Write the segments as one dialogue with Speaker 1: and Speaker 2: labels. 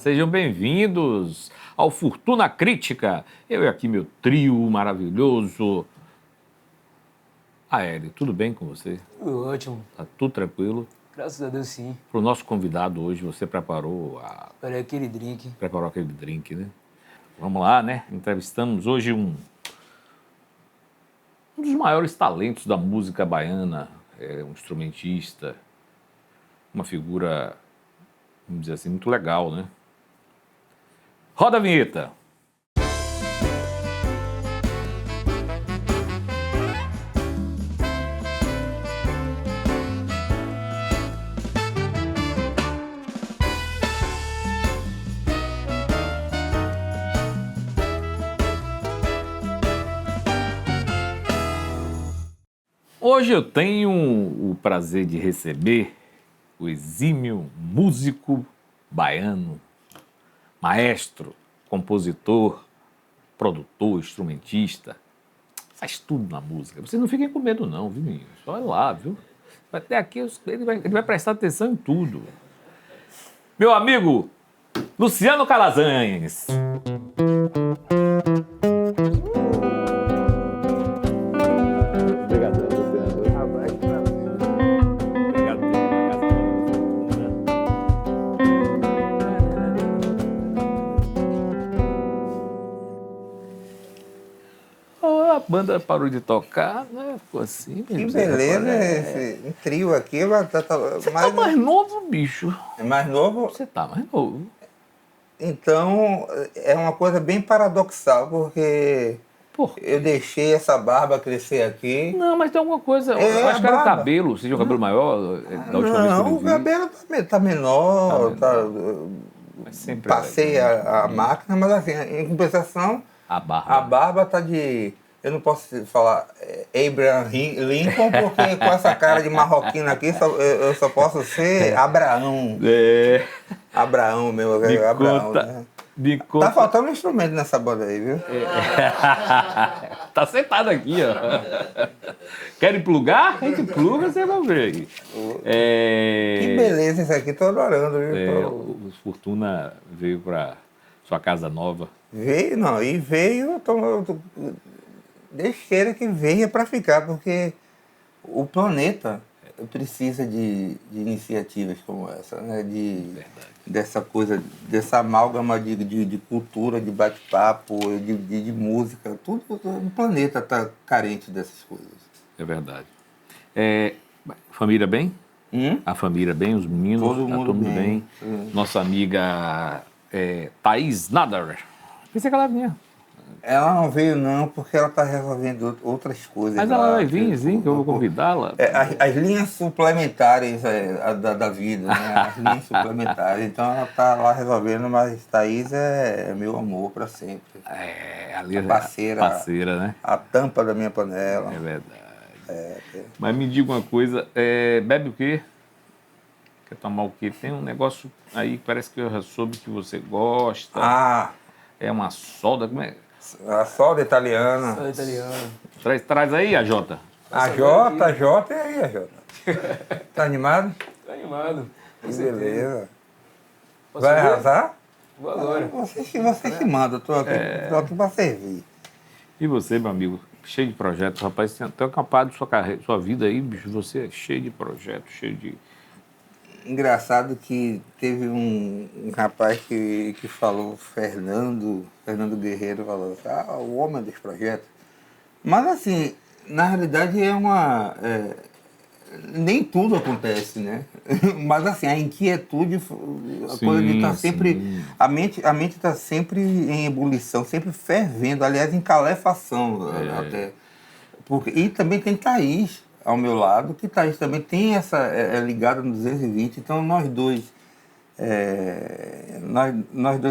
Speaker 1: sejam bem-vindos ao Fortuna Crítica. Eu e aqui meu trio maravilhoso. Aéreo, tudo bem com você?
Speaker 2: Tudo ótimo.
Speaker 1: Tá tudo tranquilo?
Speaker 2: Graças a Deus, sim.
Speaker 1: Para o nosso convidado hoje, você preparou
Speaker 2: aquele drink.
Speaker 1: Preparou aquele drink, né? Vamos lá, né? Entrevistamos hoje um dos maiores talentos da música baiana, um instrumentista, uma figura, vamos dizer assim, muito legal, né? Roda a vinheta! Hoje eu tenho o prazer de receber o exímio músico baiano, maestro, compositor, produtor, instrumentista, faz tudo na música. Vocês não fiquem com medo não, viu, meninos? Olha lá, viu? Até aqui ele vai prestar atenção em tudo. Meu amigo Luciano Calazans. A banda parou de tocar, né? Ficou assim.
Speaker 3: Que beleza, esse trio aqui.
Speaker 1: Você tá mais novo, bicho.
Speaker 3: É mais novo?
Speaker 1: Você tá mais novo.
Speaker 3: Então, é uma coisa bem paradoxal, porque eu deixei essa barba crescer aqui.
Speaker 1: Não, mas tem alguma coisa. Eu acho que era o cabelo. Você tinha o cabelo maior da última vez que eu vi?
Speaker 3: Não, o cabelo tá menor.
Speaker 1: Mas sempre
Speaker 3: passei a máquina, mas assim, em compensação, a barba tá de... Eu não posso falar Abraham Lincoln, porque com essa cara de marroquino aqui, eu só posso ser Abraão. Abraão, meu. Abraão, né? Tá faltando um instrumento nessa banda aí, viu?
Speaker 1: Tá sentado aqui, ó. Querem plugar? A gente pluga, você vai ver aí.
Speaker 3: Que beleza isso aqui, tô adorando, viu?
Speaker 1: O Fortuna veio pra sua casa nova.
Speaker 3: Veio, não, e veio... Deixeira que venha para ficar, porque o planeta precisa de iniciativas como essa, né? Dessa coisa, dessa amálgama de cultura, de bate-papo, de música. Tudo o planeta está carente dessas coisas.
Speaker 1: É verdade. Família bem? A família bem, os meninos?
Speaker 3: Todo mundo
Speaker 1: bem. Nossa amiga Thaís Nadar. Pensei que ela vinha.
Speaker 3: Ela não veio não, porque ela está resolvendo outras coisas.
Speaker 1: Mas ela vai vir, sim, que eu vou convidá-la.
Speaker 3: As linhas suplementares da vida, né? As linhas suplementares. Então ela está lá resolvendo, mas Thaís é meu amor para sempre.
Speaker 1: Ali
Speaker 3: a parceira,
Speaker 1: né?
Speaker 3: A tampa da minha panela.
Speaker 1: É verdade. Mas me diga uma coisa, bebe o quê? Quer tomar o quê? Tem um negócio aí que parece que eu já soube que você gosta. É uma soda, como é?
Speaker 3: A soda italiana.
Speaker 2: Soda italiana.
Speaker 1: Traz aí, a Jota.
Speaker 3: A Jota e aí, a Jota. Tá animado?
Speaker 2: Tô animado.
Speaker 3: Que beleza.
Speaker 2: Vai
Speaker 3: arrasar?
Speaker 2: Vou agora.
Speaker 3: Você que manda, eu tô aqui pra servir.
Speaker 1: E você, meu amigo? Cheio de projetos, rapaz, tem até acabado sua carreira, sua vida aí, bicho, você é cheio de projetos, cheio de...
Speaker 3: Engraçado que teve um rapaz que falou, Fernando Guerreiro, falou assim, o homem dos projetos. Mas assim, na realidade nem tudo acontece, né? Mas assim, a inquietude, a coisa de estar sempre... A mente está sempre em ebulição, sempre fervendo, aliás, em calefação até. E também tem Thaís ao meu lado, que Thaís também tem essa ligada no 220, então nós dois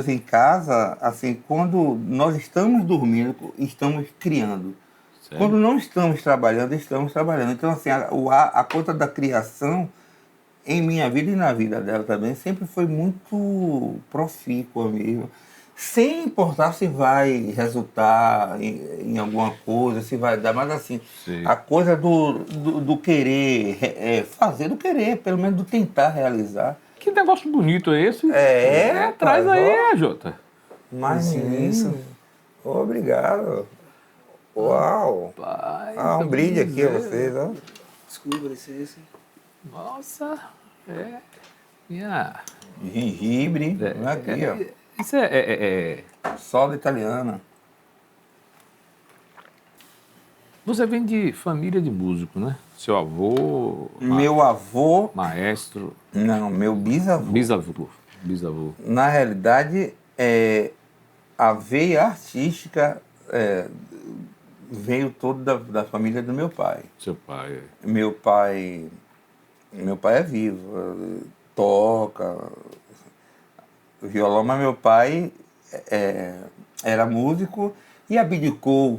Speaker 3: em casa, assim, quando nós estamos dormindo, estamos criando. Sério? Quando não estamos trabalhando. Então, assim, a coisa da criação, em minha vida e na vida dela também, sempre foi muito profícua mesmo. Sem importar se vai resultar em alguma coisa, se vai dar, mas assim, a coisa do querer fazer, do querer, pelo menos do tentar realizar.
Speaker 1: Que negócio bonito é esse? Traz
Speaker 3: rapaz,
Speaker 1: aí, Jota.
Speaker 3: Mas
Speaker 2: Isso.
Speaker 3: menino, obrigado. Uau!
Speaker 1: Pai,
Speaker 3: Um brinde aqui a vocês, ó.
Speaker 2: Desculpa, licença.
Speaker 1: Nossa, minha...
Speaker 3: Gengibre, aqui, ó.
Speaker 1: Isso é...
Speaker 3: Soda italiana.
Speaker 1: Você vem de família de músico, né? Seu avô...
Speaker 3: Meu avô,
Speaker 1: Maestro...
Speaker 3: não, meu bisavô.
Speaker 1: Bisavô.
Speaker 3: Na realidade, a veia artística veio toda da família do meu pai.
Speaker 1: Seu pai.
Speaker 3: Meu pai é vivo, toca violão, mas meu pai era músico e abdicou,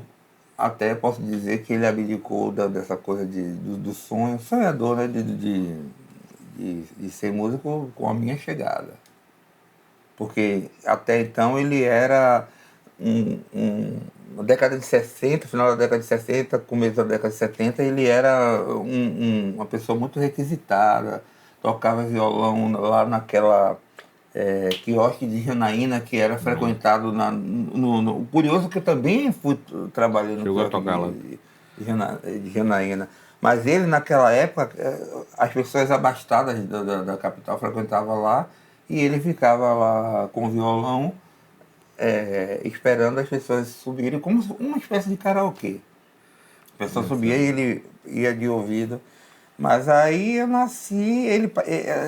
Speaker 3: até posso dizer que ele abdicou dessa coisa do sonho, sonhador, né, de ser músico com a minha chegada. Porque até então ele era na década de 60, final da década de 60, começo da década de 70, ele era uma pessoa muito requisitada, tocava violão lá naquela quiosque de Janaína, que era frequentado no curioso que eu também fui trabalhando
Speaker 1: Chegou a tocar lá.
Speaker 3: de Janaína. Mas ele, naquela época, as pessoas abastadas da capital frequentavam lá e ele ficava lá com o violão, esperando as pessoas subirem, como uma espécie de karaokê. A pessoa subia e ele ia de ouvido. Mas aí eu nasci, eu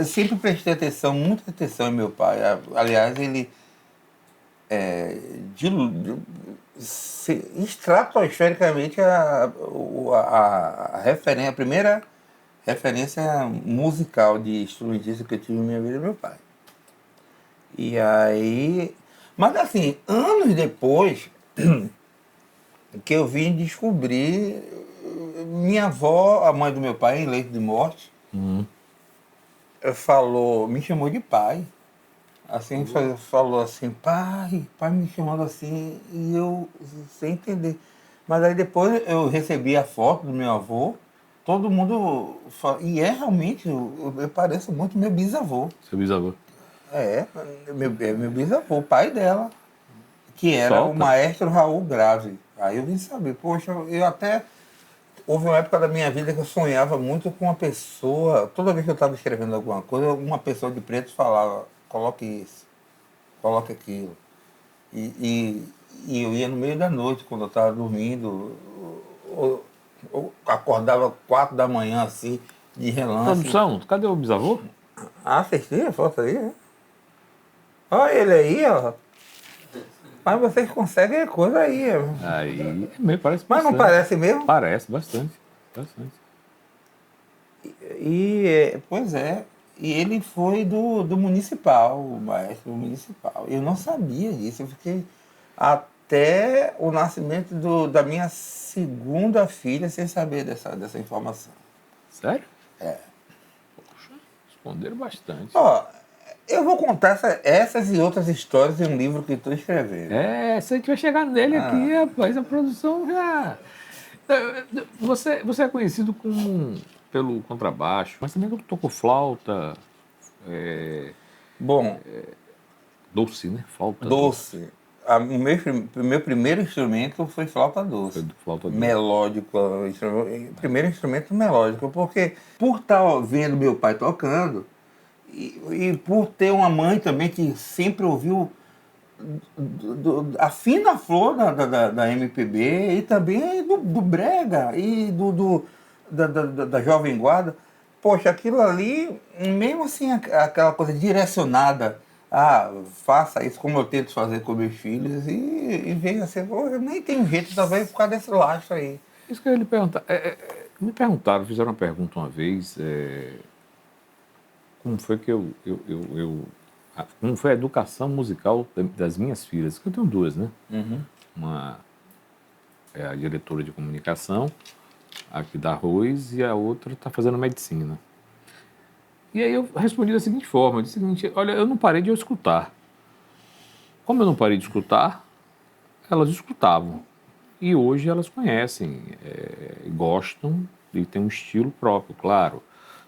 Speaker 3: sempre prestei atenção, muita atenção em meu pai. Aliás, ele estratosfericamente a primeira referência musical de instrumentista que eu tive na minha vida é meu pai. E aí, mas assim, anos depois que eu vim descobrir, minha avó, a mãe do meu pai, em leito de morte, me chamou de pai. Assim, falou assim, pai me chamando assim, e eu sem entender. Mas aí depois eu recebi a foto do meu avô, todo mundo fala, e realmente, eu pareço muito meu bisavô.
Speaker 1: Seu bisavô.
Speaker 3: Meu bisavô, o pai dela, que era o maestro Raul Grave. Aí eu vim saber, poxa, houve uma época da minha vida que eu sonhava muito com uma pessoa, toda vez que eu estava escrevendo alguma coisa, uma pessoa de preto falava, coloque isso, coloque aquilo. E eu ia no meio da noite, quando eu estava dormindo, eu acordava 4 da manhã, assim, de relance.
Speaker 1: Produção, cadê o bisavô?
Speaker 3: Assisti a foto aí, Olha ele aí, ó. Mas vocês conseguem coisa aí.
Speaker 1: Aí, parece bastante.
Speaker 3: Mas não parece mesmo?
Speaker 1: Parece bastante.
Speaker 3: Pois é. E ele foi do municipal, o maestro municipal. Eu não sabia disso. Eu fiquei até o nascimento da minha segunda filha sem saber dessa informação.
Speaker 1: Sério? Poxa, esconderam bastante.
Speaker 3: Eu vou contar essas e outras histórias em um livro que estou escrevendo.
Speaker 1: Se a gente vai chegar nele aqui, rapaz, a produção já... Você é conhecido pelo contrabaixo, mas também tocou flauta, doce, né? Flauta
Speaker 3: doce. O meu primeiro instrumento foi flauta doce.
Speaker 1: Flauta doce.
Speaker 3: Melódico. Primeiro instrumento melódico, porque por estar vendo meu pai tocando, e por ter uma mãe também que sempre ouviu a fina flor da MPB e também do brega e da Jovem Guarda, poxa, aquilo ali, mesmo assim, aquela coisa direcionada, faça isso como eu tento fazer com meus filhos, e veio assim, eu nem tenho jeito, talvez por causa desse lastro aí.
Speaker 1: Isso que eu ia lhe perguntar. Me perguntaram, fizeram uma pergunta uma vez, como foi que como foi a educação musical das minhas filhas, que eu tenho duas, né? Uma é a diretora de comunicação, aqui da Arroz, e a outra está fazendo medicina. E aí eu respondi da seguinte forma, eu disse o seguinte, olha, eu não parei de escutar. Como eu não parei de escutar, elas escutavam. E hoje elas conhecem, gostam e têm um estilo próprio, claro.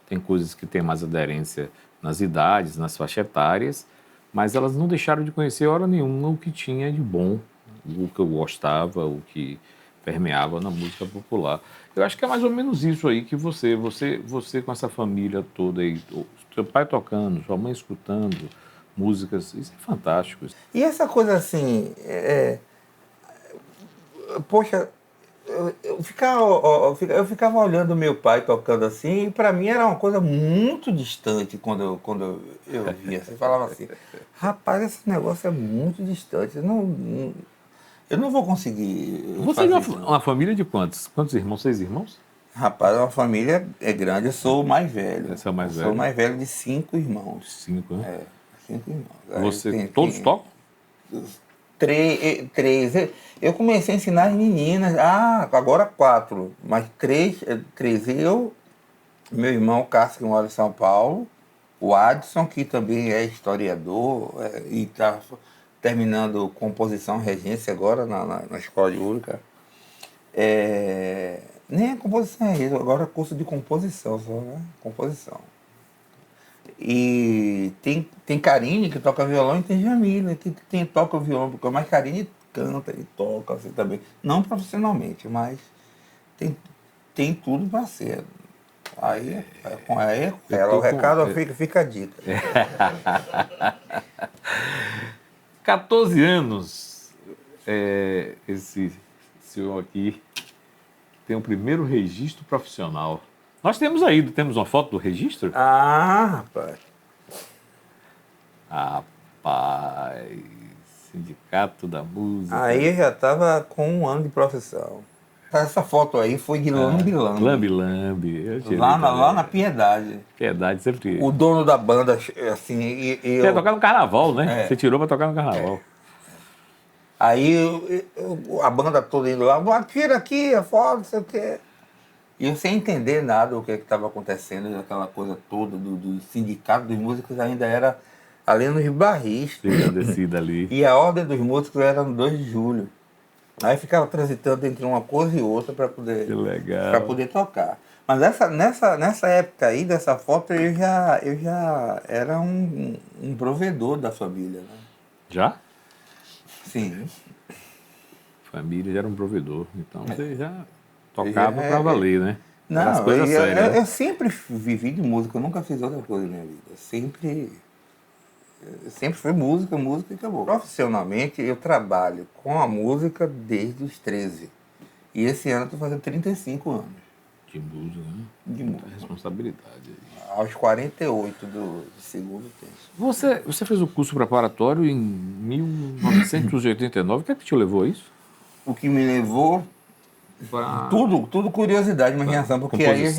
Speaker 1: Tem coisas que têm mais aderência nas idades, nas faixas etárias, mas elas não deixaram de conhecer hora nenhuma o que tinha de bom, o que eu gostava, o que permeava na música popular. Eu acho que é mais ou menos isso aí que você com essa família toda aí, seu pai tocando, sua mãe escutando músicas, isso é fantástico.
Speaker 3: E essa coisa assim, poxa, eu ficava olhando meu pai tocando assim, e para mim era uma coisa muito distante quando eu via. Você falava assim, rapaz, esse negócio é muito distante, eu não vou conseguir
Speaker 1: Você é
Speaker 3: fazer isso, não.
Speaker 1: uma família de quantos? Quantos irmãos? 6 irmãos?
Speaker 3: Rapaz, a família é grande, eu sou o mais velho.
Speaker 1: Você é o mais
Speaker 3: Eu
Speaker 1: velho?
Speaker 3: sou o mais velho de 5 irmãos.
Speaker 1: 5, né?
Speaker 3: É, 5 irmãos. Aí
Speaker 1: Você, todos tocam?
Speaker 3: Três. Eu comecei a ensinar as meninas, agora 4, mas três eu, meu irmão Cássio, que mora em São Paulo, o Adson, que também é historiador, e está terminando composição regência agora na Escola de Úrica. Nem é composição regência, agora é curso de composição, só, né? Composição. E tem Karine, que toca violão, e tem Jamila, que toca o violão, mas Karine canta e toca assim também. Não profissionalmente, mas tem tudo para ser. Aí ela, o recado fica a dica.
Speaker 1: 14 anos, esse senhor aqui tem o primeiro registro profissional. Nós temos uma foto do registro?
Speaker 3: Rapaz.
Speaker 1: Rapaz, Sindicato da Música.
Speaker 3: Aí eu já estava com 1 ano de profissão. Essa foto aí foi de Lambi-Lambi.
Speaker 1: Lambi-Lambi.
Speaker 3: Lá na Piedade.
Speaker 1: Piedade sempre.
Speaker 3: O dono da banda, assim,
Speaker 1: Você ia tocar no carnaval, né?
Speaker 3: É.
Speaker 1: Você tirou pra tocar no carnaval.
Speaker 3: Aí a banda toda indo lá, tira aqui a foto, não sei o quê. E eu sem entender nada o que estava acontecendo, aquela coisa toda do sindicato dos músicos ainda era ali nos Barris.
Speaker 1: Tinha descida ali.
Speaker 3: E a ordem dos músicos era no 2 de julho. Aí ficava transitando entre uma coisa e outra para
Speaker 1: Que legal.
Speaker 3: para poder tocar. Mas nessa época aí, dessa foto, eu já era um provedor da família, né?
Speaker 1: Já?
Speaker 3: Sim.
Speaker 1: Família já era um provedor. Então você já tocava pra valer, né?
Speaker 3: Não,
Speaker 1: As coisas sérias.
Speaker 3: eu sempre vivi de música, eu nunca fiz outra coisa na minha vida. Sempre foi música e acabou. Profissionalmente, eu trabalho com a música desde os 13. E esse ano eu estou fazendo 35 anos.
Speaker 1: De música, né?
Speaker 3: De
Speaker 1: Muita
Speaker 3: música.
Speaker 1: responsabilidade.
Speaker 3: Aos 48 do segundo tempo.
Speaker 1: Você fez o curso preparatório em 1989. O que é que te levou a isso?
Speaker 3: O que me levou, tudo curiosidade, imaginação, porque aí eu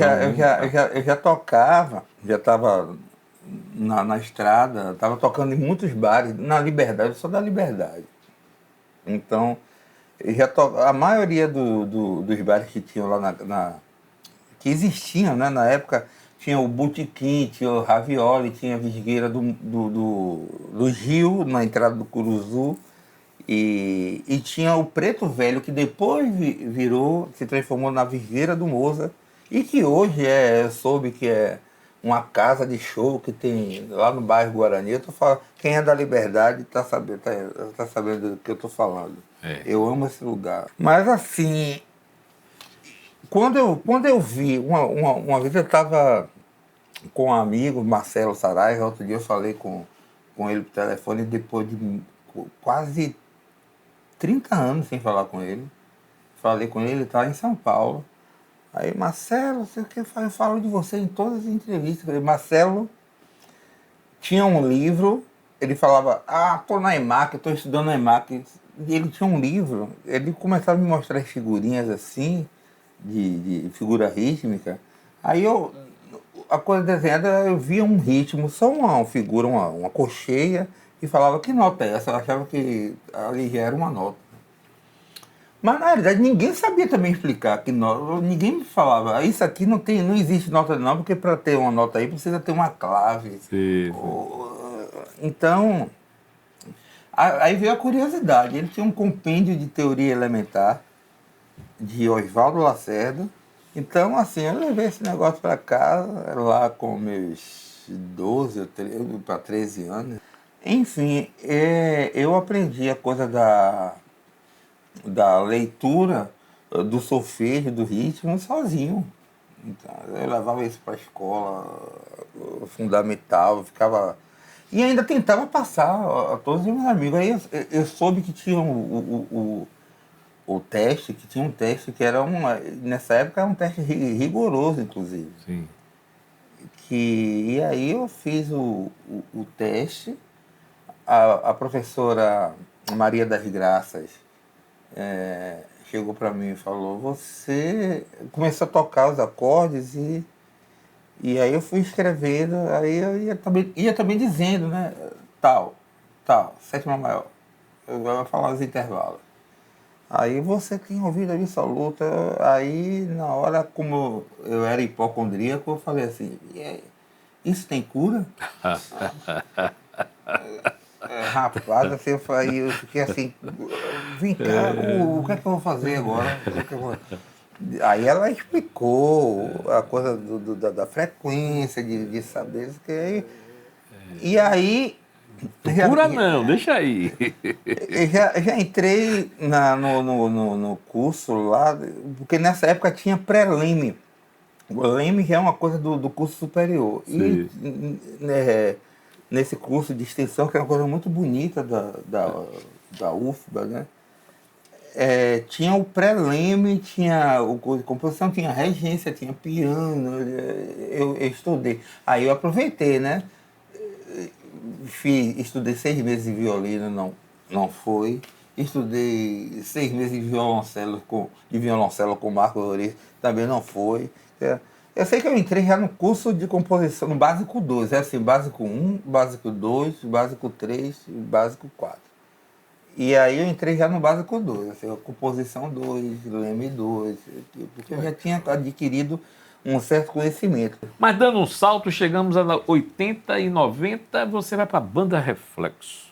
Speaker 3: já tocava, já estava na estrada, estava tocando em muitos bares, na Liberdade, eu sou da Liberdade. Então, a maioria dos bares que tinham lá que existiam, né, na época, tinha o Botequim, tinha o Ravioli, tinha a Visgueira do Gil, na entrada do Curuzu, e tinha o Preto Velho, que depois se transformou na Visgueira do Moza, e que hoje eu soube que é uma casa de show que tem lá no bairro Guarani. Eu tô falando, quem é da Liberdade tá sabendo do que eu tô falando. Eu amo esse lugar. Mas assim, quando eu vi, uma vez eu estava com um amigo, Marcelo Saraiva, outro dia eu falei com ele por telefone, depois de quase 30 anos sem falar com ele. Falei com ele estava em São Paulo. Aí, Marcelo, sei o que, eu falo de você em todas as entrevistas. Falei, Marcelo tinha um livro, ele falava, tô na EMAC, estou estudando na EMAC. E ele tinha um livro, ele começava a me mostrar as figurinhas assim, de figura rítmica. Aí a coisa desenhada, eu via um ritmo, só uma figura, uma cocheia, e falava, que nota é essa? Eu achava que ali já era uma nota. Mas na realidade ninguém sabia também explicar que nota, ninguém me falava, isso aqui não existe nota não, porque para ter uma nota aí precisa ter uma clave.
Speaker 1: Sim.
Speaker 3: Então, aí veio a curiosidade, ele tinha um compêndio de teoria elementar de Oswaldo Lacerda. Então, assim, eu levei esse negócio para casa, lá com meus 12 para 13 anos. Enfim, eu aprendi a coisa da leitura, do solfejo, do ritmo, sozinho. Então, eu levava isso para a escola fundamental, ficava... E ainda tentava passar a todos os meus amigos. Aí eu soube que tinha o teste, que tinha um teste que era nessa época era um teste rigoroso, inclusive.
Speaker 1: Sim.
Speaker 3: E aí eu fiz o teste, a professora Maria das Graças chegou para mim e falou, você começou a tocar os acordes e aí eu fui escrevendo, aí eu ia também dizendo, né, tal, sétima maior, eu vou falar os intervalos. Aí você tem ouvido absoluta, aí na hora, como eu era hipocondríaco, eu falei assim, isso tem cura? Rapaz, assim, eu fiquei assim, vem cá, o que é que eu vou fazer agora? Aí ela explicou a coisa da frequência, de saber que e aí...
Speaker 1: Cura não, deixa aí.
Speaker 3: Já entrei no curso lá, porque nessa época tinha pré-leme. O leme já é uma coisa do curso superior.
Speaker 1: Sim.
Speaker 3: E nesse curso de extensão, que é uma coisa muito bonita da UFBA, né? Tinha o pré-leme, tinha o curso de composição, tinha regência, tinha piano, eu estudei. Aí eu aproveitei, né? Estudei 6 meses de violino, não foi. Estudei 6 meses de violoncelo com Marco Lourenço, também não foi. Eu sei que eu entrei já no curso de composição, no básico 2, assim, básico 1, básico 2, básico 3 e básico 4. E aí eu entrei já no básico 2, assim, composição 2, leme 2, porque eu já tinha adquirido um certo conhecimento.
Speaker 1: Mas dando um salto, chegamos a 80 e 90, você vai para a Banda Reflexo.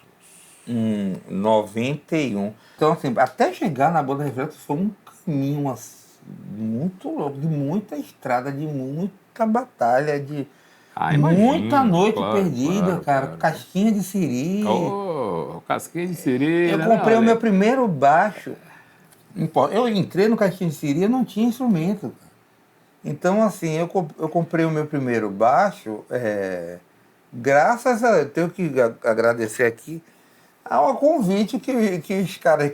Speaker 3: 91. Então, assim, até chegar na Banda Reflexo foi um caminho muito louco, de muita estrada, de muita batalha, de muita noite perdida, cara. Casquinha de siri.
Speaker 1: Casquinha de siri.
Speaker 3: Eu comprei o meu primeiro baixo. Eu entrei no Casquinha de siri e não tinha instrumento. Então, assim, eu comprei o meu primeiro baixo, graças a... Eu tenho que agradecer aqui ao convite que os caras,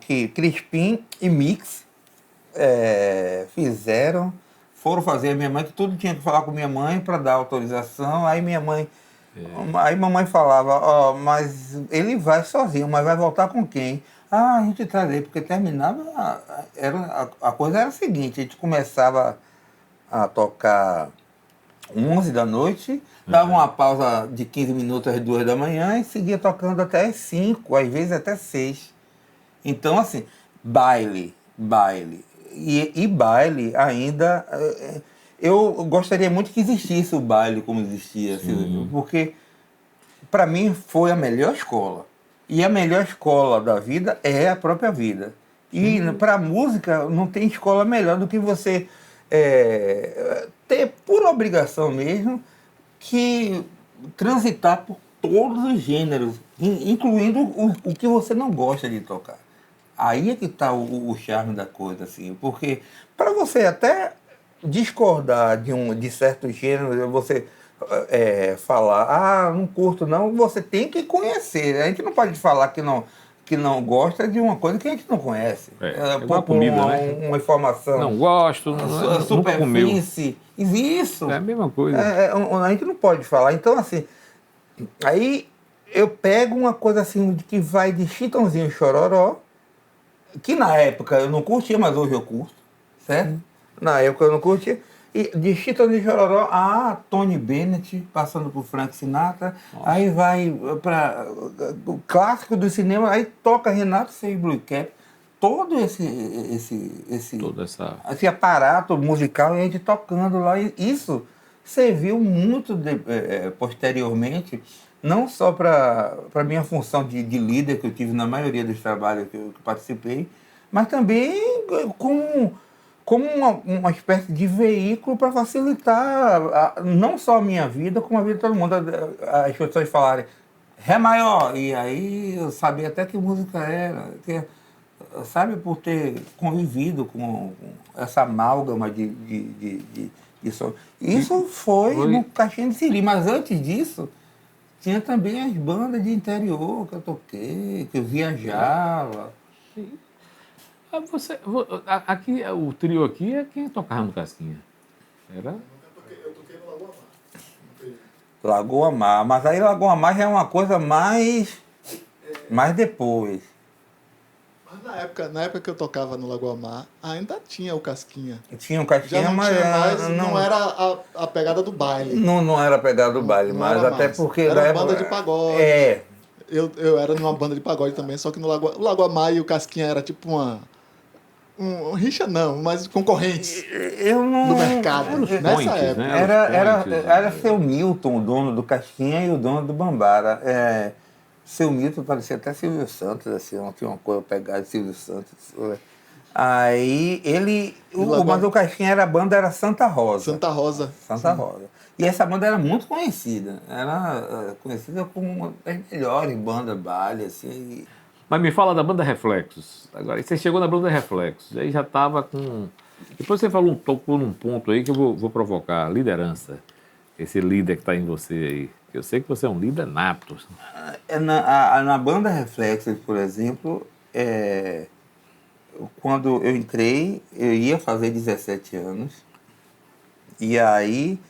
Speaker 3: que Crispim e Mix fizeram, foram fazer a minha mãe, que tudo tinha que falar com minha mãe para dar autorização. Aí minha mãe... Aí mamãe falava, mas ele vai sozinho, mas vai voltar com quem? A gente traz aí, porque terminava, a coisa era a seguinte, a gente começava a tocar 11 da noite, dava uma pausa de 15 minutos às 2 da manhã e seguia tocando até às 5, às vezes até 6. Então, assim, baile. E baile ainda... Eu gostaria muito que existisse o baile como existia, assim, porque para mim foi a melhor escola. E a melhor escola da vida é a própria vida. E para a música não tem escola melhor do que você ter por obrigação mesmo que transitar por todos os gêneros, incluindo o que você não gosta de tocar. Aí é que está o charme da coisa, assim, porque para você até discordar de certos gêneros, você falar, não curto não, você tem que conhecer. A gente não pode falar que não gosta de uma coisa que a gente não conhece.
Speaker 1: Por comida, né?
Speaker 3: Uma informação.
Speaker 1: Não gosto,
Speaker 3: superfície. Isso.
Speaker 1: É a mesma coisa.
Speaker 3: A gente não pode falar. Então, assim, aí eu pego uma coisa assim de que vai de Chitãozinho e Chororó, que na época eu não curtia, mas hoje eu curto, certo? Na época eu não curtia. E de Chitãozinho e Chororó a Tony Bennett, passando por Frank Sinatra. Nossa. Aí vai para o clássico do cinema, aí toca Renato Seis Blue Cap. Todo esse aparato musical, e a gente tocando lá. E isso serviu muito posteriormente, não só para a minha função de líder que eu tive na maioria dos trabalhos que eu participei, mas também como como uma espécie de veículo para facilitar não só a minha vida, como a vida de todo mundo. As pessoas falarem Ré maior, e aí eu sabia até que música era, sabe, por ter convivido com essa amálgama de som. Isso foi no Caixinha de Siri, mas antes disso, tinha também as bandas de interior que eu toquei, que eu viajava.
Speaker 1: Aqui, o trio aqui é quem tocava no Casquinha. Era?
Speaker 4: Eu toquei no Lagoa Mar.
Speaker 3: Lagoa Mar, mas aí Lagoa Mar já é uma coisa mais depois.
Speaker 4: Mas na época que eu tocava no Lagoa Mar, ainda tinha o Casquinha.
Speaker 3: Tinha um Casquinha,
Speaker 4: Já não
Speaker 3: mas
Speaker 4: tinha mais, não era a pegada do baile.
Speaker 3: Não era a pegada do baile,
Speaker 4: Não
Speaker 3: mas
Speaker 4: era
Speaker 3: até
Speaker 4: mais.
Speaker 3: porque...
Speaker 4: Era uma banda de pagode.
Speaker 3: É.
Speaker 4: Eu era numa banda de pagode também, só que no o Lagoa Mar e o Casquinha era tipo um rixa não, mas concorrentes
Speaker 3: Eu não...
Speaker 4: do mercado. Nessa
Speaker 1: points,
Speaker 4: época.
Speaker 1: né?
Speaker 3: Era seu Milton, o dono do Casquinha, e o dono do Bambara. Seu Milton parecia até Silvio Santos, assim, não tinha uma coisa pegada de Silvio Santos. Aí ele... Mas o Casquinha a banda era Santa Rosa.
Speaker 4: Santa Rosa.
Speaker 3: Santa Rosa. E essa banda era muito conhecida. Era conhecida como uma das melhores bandas baile, assim.
Speaker 1: Mas me fala da banda Reflexos. Agora, você chegou na banda Reflexos, aí já estava com... Depois você tocou num ponto aí que eu vou provocar, liderança. Esse líder que está em você aí. Eu sei que você é um líder nato.
Speaker 3: Na banda Reflexos, por exemplo, quando eu entrei, eu ia fazer 17 anos. E aí,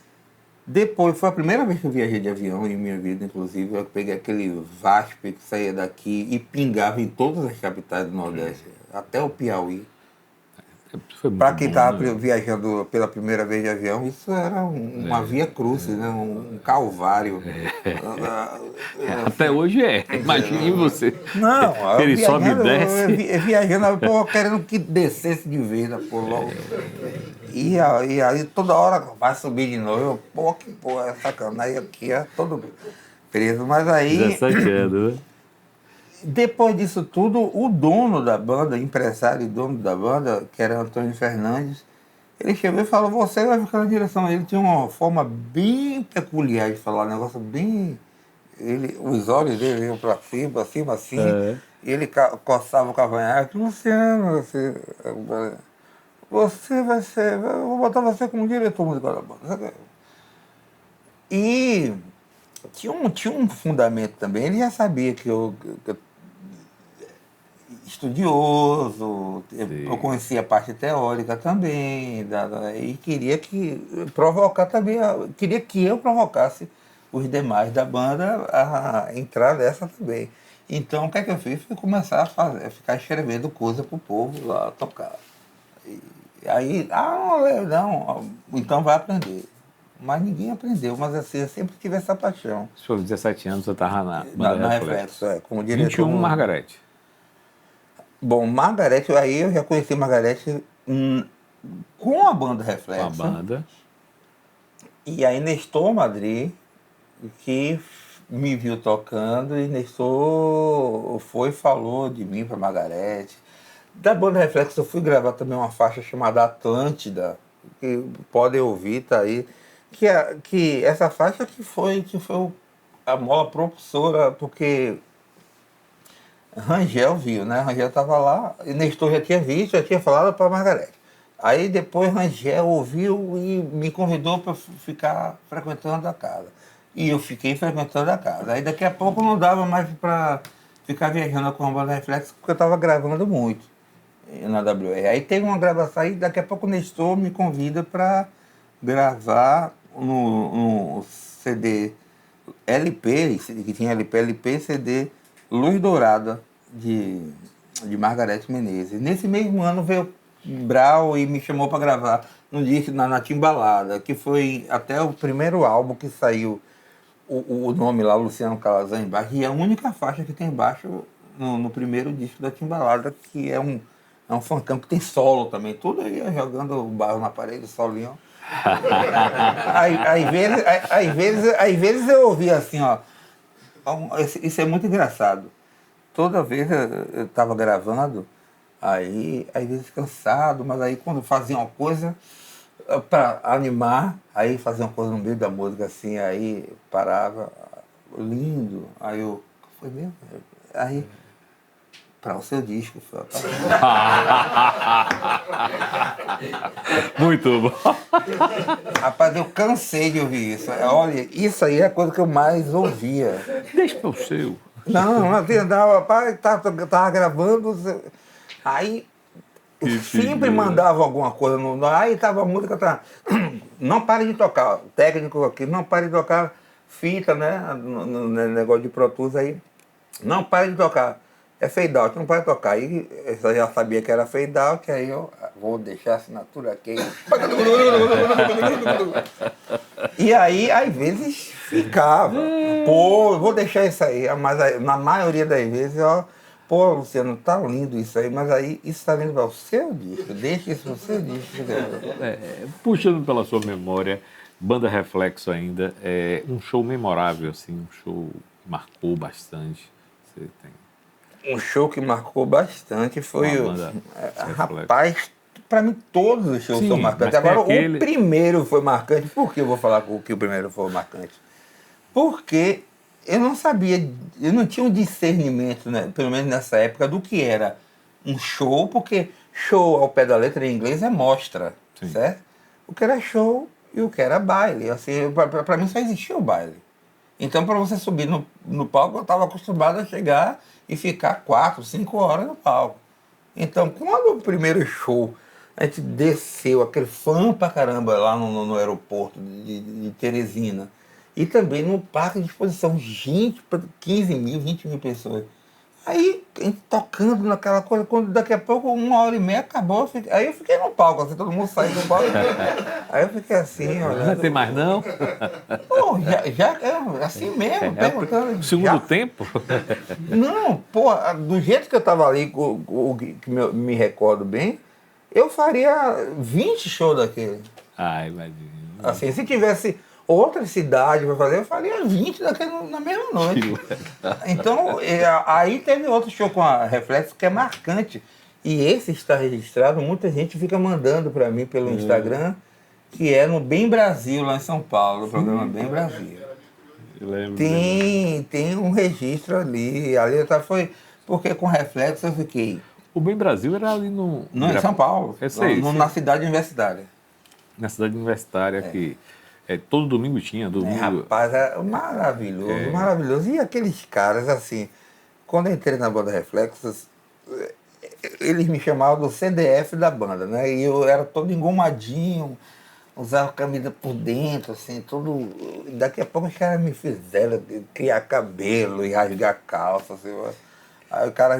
Speaker 3: depois, foi a primeira vez que eu viajei de avião em minha vida, inclusive. Eu peguei aquele VASP que saía daqui e pingava em todas as capitais do Nordeste, até o Piauí. Para quem estava viajando pela primeira vez de avião, isso era uma via crucis, né? Um calvário.
Speaker 1: Até hoje é. Imagine você.
Speaker 3: Não,
Speaker 1: ele sobe e desce.
Speaker 3: Viajando, pô, querendo que descesse de vez, pô, logo. E aí toda hora vai subir de novo. Eu, pô, que porra, é sacanagem aqui, é todo preso. Mas aí...
Speaker 1: 17 anos, né?
Speaker 3: Depois disso tudo, o dono da banda, empresário e dono da banda, que era Antônio Fernandes, ele chegou e falou, você vai ficar na direção. Ele tinha uma forma bem peculiar de falar, um negócio bem... os olhos dele iam para cima, assim, e ele coçava o cavanhaque. Luciano, você vai ser... Eu vou botar você como diretor musical da banda. E tinha um fundamento também. Ele já sabia que eu estudioso, eu conhecia a parte teórica também, e queria provocar também, queria que eu provocasse os demais da banda a entrar nessa também. Então, o que é que eu fiz? Fui começar a ficar escrevendo coisa pro povo lá tocar. E aí, não, então vai aprender. Mas ninguém aprendeu, mas assim, eu sempre tive essa paixão.
Speaker 1: Se for 17 anos, você estava na banda
Speaker 3: Reflexo, como diretor.
Speaker 1: 21, Margarete.
Speaker 3: Bom, Margarete, aí eu já conheci Margarete com a banda Reflexo.
Speaker 1: Com a banda.
Speaker 3: E aí Nestor Madri, que me viu tocando, e Nestor falou de mim para Margarete. Da banda Reflexo eu fui gravar também uma faixa chamada Atlântida, que podem ouvir, tá aí. Que essa faixa que foi a mola propulsora, porque Rangel viu, né? Rangel estava lá, e Nestor já tinha visto, já tinha falado para Margarete. Aí depois Rangel ouviu e me convidou para ficar frequentando a casa. E eu fiquei frequentando a casa. Aí daqui a pouco não dava mais para ficar viajando com a banda Reflexo, porque eu estava gravando muito na WR. Aí teve uma gravação, aí daqui a pouco o Nestor me convida para gravar no CD LP, que tinha LP, CD Luz Dourada, de Margarete Menezes. Nesse mesmo ano veio Brau e me chamou para gravar no disco na Timbalada, que foi até o primeiro álbum que saiu, o nome lá, Luciano Calazan, embaixo, e é a única faixa que tem embaixo no primeiro disco da Timbalada, que é um funkão que tem solo também, tudo aí jogando o barro na parede, solinho. Às vezes eu ouvia assim, ó. Isso é muito engraçado. Toda vez eu estava gravando, Aí, às vezes cansado, mas aí quando fazia uma coisa para animar, aí fazia uma coisa no meio da música assim, aí parava, lindo, aí eu, foi mesmo? Aí, para o seu disco, foi,
Speaker 1: Muito bom.
Speaker 3: Rapaz, eu cansei de ouvir isso. Olha, isso aí é a coisa que eu mais ouvia.
Speaker 1: Deixa para o seu.
Speaker 3: Não, andava, rapaz, tava gravando, aí
Speaker 1: Que
Speaker 3: sempre
Speaker 1: figura.
Speaker 3: mandava alguma coisa, aí tava a música, não pare de tocar, o técnico aqui, não pare de tocar fita, né, no negócio de Pro Tools aí, não pare de tocar, é fade out, não pare de tocar, aí eu já sabia que era fade out, aí eu vou deixar a assinatura aqui, e aí às vezes ficava, pô, eu vou deixar isso aí, mas na maioria das vezes, ó, pô, Luciano, tá lindo isso aí, mas aí isso tá lindo para o seu disco, deixa isso no seu disco.
Speaker 1: Puxando pela sua memória, Banda Reflexo ainda, é um show memorável, assim, um show que marcou bastante. Você tem.
Speaker 3: Um show que marcou bastante foi
Speaker 1: Uma
Speaker 3: o...
Speaker 1: banda
Speaker 3: Rapaz, para mim todos os shows
Speaker 1: Sim,
Speaker 3: são marcantes.
Speaker 1: mas tem
Speaker 3: Agora,
Speaker 1: aquele-
Speaker 3: o primeiro foi marcante. Por que eu vou falar que o primeiro foi marcante? Porque eu não sabia, eu não tinha um discernimento, né, pelo menos nessa época, do que era um show, porque show ao pé da letra em inglês é mostra,
Speaker 1: Sim.
Speaker 3: certo? O que era show e o que era baile. Assim, para mim só existia o baile. Então, para você subir no palco, eu estava acostumado a chegar e ficar 4, 5 horas no palco. Então, quando o primeiro show, a gente desceu, aquele fã pra caramba lá no aeroporto de Teresina, e também no parque de exposição, gente, 15 mil, 20 mil pessoas. Aí, a gente tocando naquela coisa, quando daqui a pouco, 1h30 acabou, aí eu fiquei no palco, assim, todo mundo saiu do palco. Aí eu fiquei assim,
Speaker 1: Não vai
Speaker 3: olhando.
Speaker 1: ter mais, não?
Speaker 3: Pô, é assim mesmo, perguntando.
Speaker 1: Segundo
Speaker 3: já-
Speaker 1: tempo?
Speaker 3: Não, pô, do jeito que eu tava ali, me recordo bem, eu faria 20 shows daquele.
Speaker 1: Ai, imagina.
Speaker 3: Assim, se tivesse outra cidade para fazer, eu faria 20 daquele na mesma noite. Então, aí teve outro show com a Reflexo que é marcante. E esse está registrado, muita gente fica mandando para mim pelo Instagram, que é no Bem Brasil, lá em São Paulo, o programa Bem Brasil.
Speaker 1: Eu lembro.
Speaker 3: Tem um registro ali. Ali foi porque com Reflexo eu fiquei.
Speaker 1: O Bem Brasil era ali no...
Speaker 3: Não, em São Paulo.
Speaker 1: Eu sei, sim.
Speaker 3: Na cidade universitária.
Speaker 1: Na cidade universitária, que todo domingo tinha, domingo...
Speaker 3: Rapaz, é maravilhoso, maravilhoso. E aqueles caras, assim, quando eu entrei na banda Reflexos, eles me chamavam do CDF da banda, né? E eu era todo engomadinho, usava camisa por dentro, assim, todo... Daqui a pouco os caras me fizeram criar cabelo e rasgar calça, assim. Aí o cara...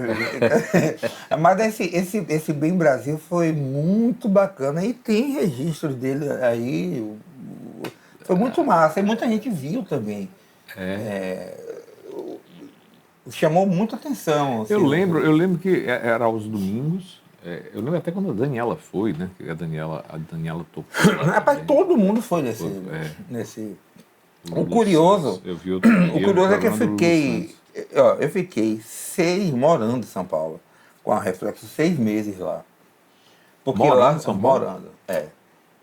Speaker 3: Mas esse Bem Brasil foi muito bacana e tem registros dele aí. Foi muito massa e muita gente viu também. Chamou muita atenção. Assim,
Speaker 1: Eu lembro que era aos domingos. Eu lembro até quando a Daniela foi, né? Que a Daniela tocou.
Speaker 3: Rapaz, todo mundo foi nesse... O curioso...
Speaker 1: Eu vi outro
Speaker 3: O curioso é que
Speaker 1: eu
Speaker 3: eu fiquei morando em São Paulo, com a Reflexo, 6 meses lá. Porque
Speaker 1: Morando
Speaker 3: lá,
Speaker 1: em São Paulo?
Speaker 3: morando,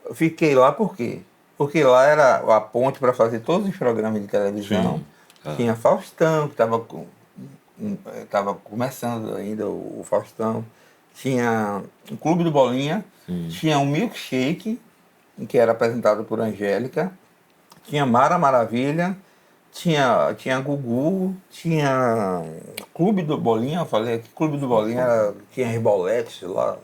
Speaker 3: Eu fiquei lá por quê? Porque lá era a ponte para fazer todos os programas de televisão.
Speaker 1: Sim.
Speaker 3: Tinha Faustão, que estava começando ainda o Faustão. Tinha o Clube do Bolinha.
Speaker 1: Sim.
Speaker 3: Tinha o Milkshake, que era apresentado por Angélica. Tinha Mara Maravilha. Tinha Gugu, tinha Clube do Bolinha, eu falei que Clube do Bolinha tinha Ribolete lá.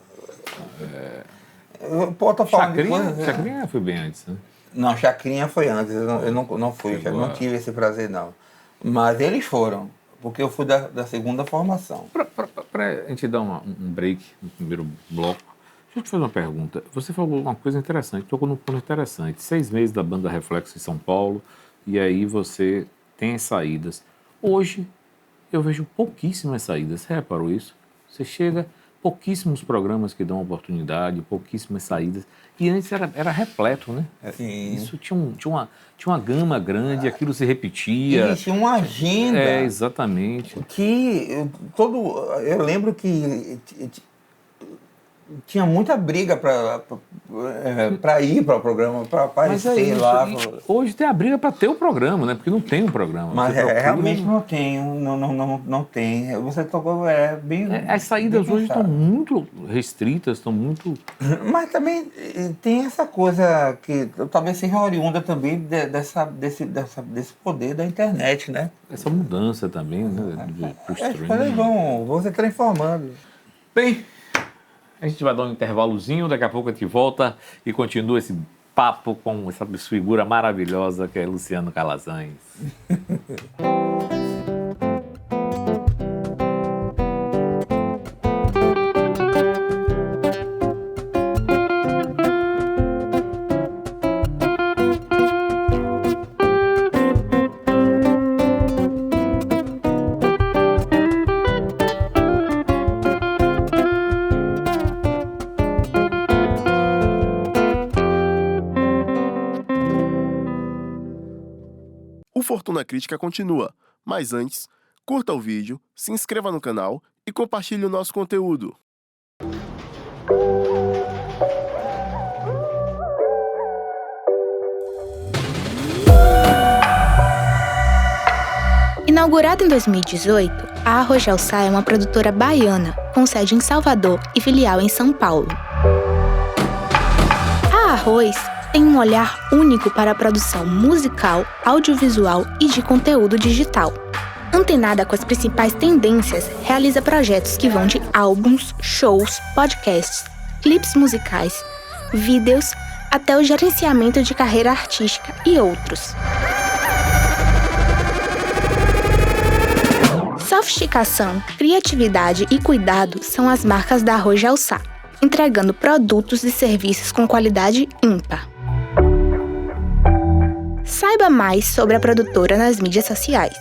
Speaker 3: Pô, tô falando de coisa, né?
Speaker 1: Chacrinha foi bem antes, né?
Speaker 3: Não, Chacrinha foi antes, eu não fui,
Speaker 1: Chegou
Speaker 3: não tive esse prazer não. Mas eles foram, porque eu fui da segunda formação.
Speaker 1: Para a gente dar um break no primeiro bloco, deixa eu te fazer uma pergunta. Você falou uma coisa interessante, tocou num ponto interessante. 6 meses da banda Reflexo em São Paulo, e aí você tem as saídas. Hoje, eu vejo pouquíssimas saídas. Você reparou isso? Você chega, pouquíssimos programas que dão oportunidade, pouquíssimas saídas. E antes era repleto, né?
Speaker 3: Sim.
Speaker 1: Isso tinha uma gama grande, aquilo se repetia.
Speaker 3: Eles tinham uma agenda
Speaker 1: Exatamente.
Speaker 3: que eu lembro que tinha muita briga para ir para o programa, para
Speaker 1: Mas é
Speaker 3: aparecer
Speaker 1: isso.
Speaker 3: lá.
Speaker 1: Hoje tem a briga para ter o programa, né? Porque não tem um programa.
Speaker 3: Mas
Speaker 1: Você procura,
Speaker 3: realmente não tem, não tem. Você tocou bem.
Speaker 1: as saídas
Speaker 3: bem
Speaker 1: hoje estão
Speaker 3: pensado.
Speaker 1: muito restritas, estão muito...
Speaker 3: Mas também tem essa coisa que talvez seja oriunda também desse poder da internet, né?
Speaker 1: Essa mudança também, né? Pro
Speaker 3: As coisas
Speaker 1: streaming.
Speaker 3: vão se transformando.
Speaker 1: Bem, a gente vai dar um intervalozinho, daqui a pouco a gente volta e continua esse papo com essa figura maravilhosa que é Luciano Calazans.
Speaker 5: O Fortuna Crítica continua, mas antes, curta o vídeo, se inscreva no canal e compartilhe o nosso conteúdo.
Speaker 6: Inaugurada em 2018, a Arrojal Sá é uma produtora baiana, com sede em Salvador e filial em São Paulo. A Arroz tem um olhar único para a produção musical, audiovisual e de conteúdo digital. Antenada com as principais tendências, realiza projetos que vão de álbuns, shows, podcasts, clipes musicais, vídeos, até o gerenciamento de carreira artística e outros. Sofisticação, criatividade e cuidado são as marcas da Arrojal Sá, entregando produtos e serviços com qualidade ímpar. Saiba mais sobre a produtora nas mídias sociais.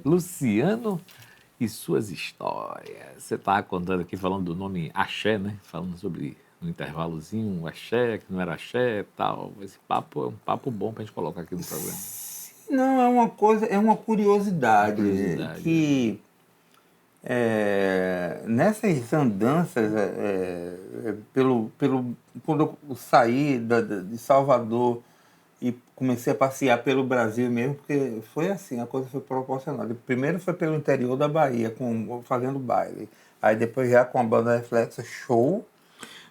Speaker 1: Luciano e suas histórias. Você está contando aqui, falando do nome Axé, né? Falando sobre no intervalozinho, um axé, que não era axé e tal. Esse papo é um papo bom para a gente colocar aqui no programa.
Speaker 3: Não, é uma coisa, é uma curiosidade, que nessas andanças, quando eu saí de Salvador e comecei a passear pelo Brasil mesmo, porque foi assim, a coisa foi proporcional. Primeiro foi pelo interior da Bahia, fazendo baile. Aí depois já com a banda Reflexo, show.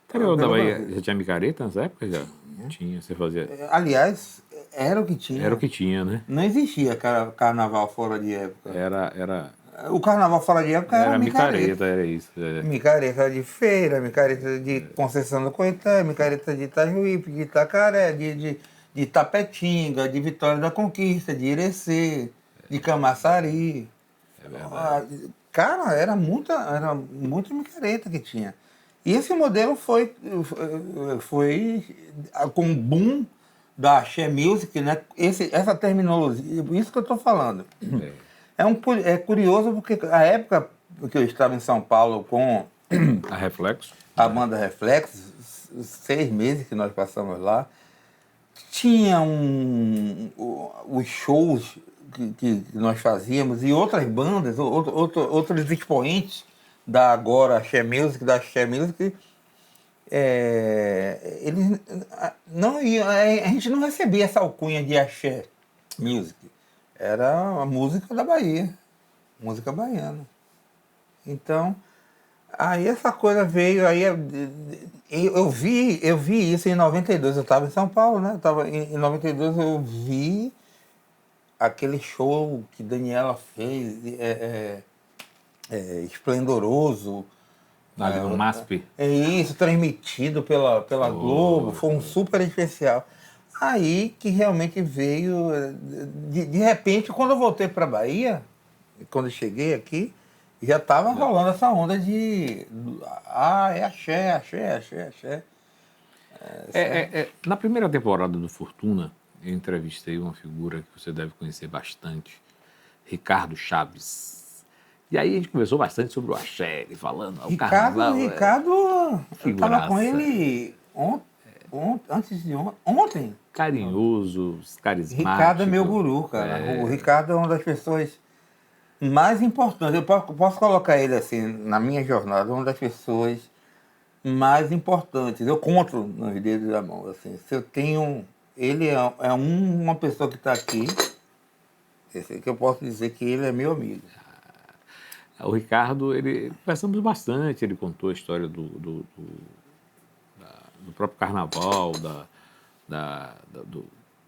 Speaker 1: Interior da Bahia, já tinha micareta nessa época? Já tinha, você fazia...
Speaker 3: Aliás, era o que tinha.
Speaker 1: Era o que tinha, né?
Speaker 3: Não existia carnaval fora de época.
Speaker 1: Era
Speaker 3: O carnaval fora de época era micareta.
Speaker 1: Era isso.
Speaker 3: Micareta de feira, micareta de Conceição do Coité, micareta de Itajuípe, de Itacaré, de Itapetinga, de Vitória da Conquista, de Irecê, de Camaçari.
Speaker 1: É verdade.
Speaker 3: Cara, era muita micareta que tinha. E esse modelo foi com o boom da Axé Music, né? Essa terminologia, isso que eu estou falando. É curioso porque a época que eu estava em São Paulo com
Speaker 1: A Reflexo?
Speaker 3: a banda Reflexo, 6 meses que nós passamos lá, tinha os shows que nós fazíamos e outras bandas, outros expoentes da agora Axé Music, eles não iam, a gente não recebia essa alcunha de Axé Music. Era a música da Bahia, música baiana. Então, aí essa coisa veio, aí eu vi isso em 92, eu estava em São Paulo, né? Em 92 eu vi aquele show que Daniela fez, esplendoroso.
Speaker 1: No MASP?
Speaker 3: É isso, transmitido pela Globo, foi um super especial. Aí que realmente veio, de repente, quando eu voltei para a Bahia, quando eu cheguei aqui, já estava rolando essa onda de... é axé.
Speaker 1: Na primeira temporada do Fortuna, eu entrevistei uma figura que você deve conhecer bastante, Ricardo Chaves. E aí a gente conversou bastante sobre o axé, ele falando, o carnaval...
Speaker 3: Ricardo, eu estava com
Speaker 1: figuraça.
Speaker 3: ele ontem.
Speaker 1: Carinhoso, carismático.
Speaker 3: Ricardo é meu guru, cara. O Ricardo é uma das pessoas mais importantes. Eu posso colocar ele assim, na minha jornada, uma das pessoas mais importantes. Eu conto nos dedos da mão. Assim, se eu tenho... Ele é uma pessoa que está aqui, que eu posso dizer que ele é meu amigo.
Speaker 1: O Ricardo, conversamos bastante, ele contou a história do próprio carnaval,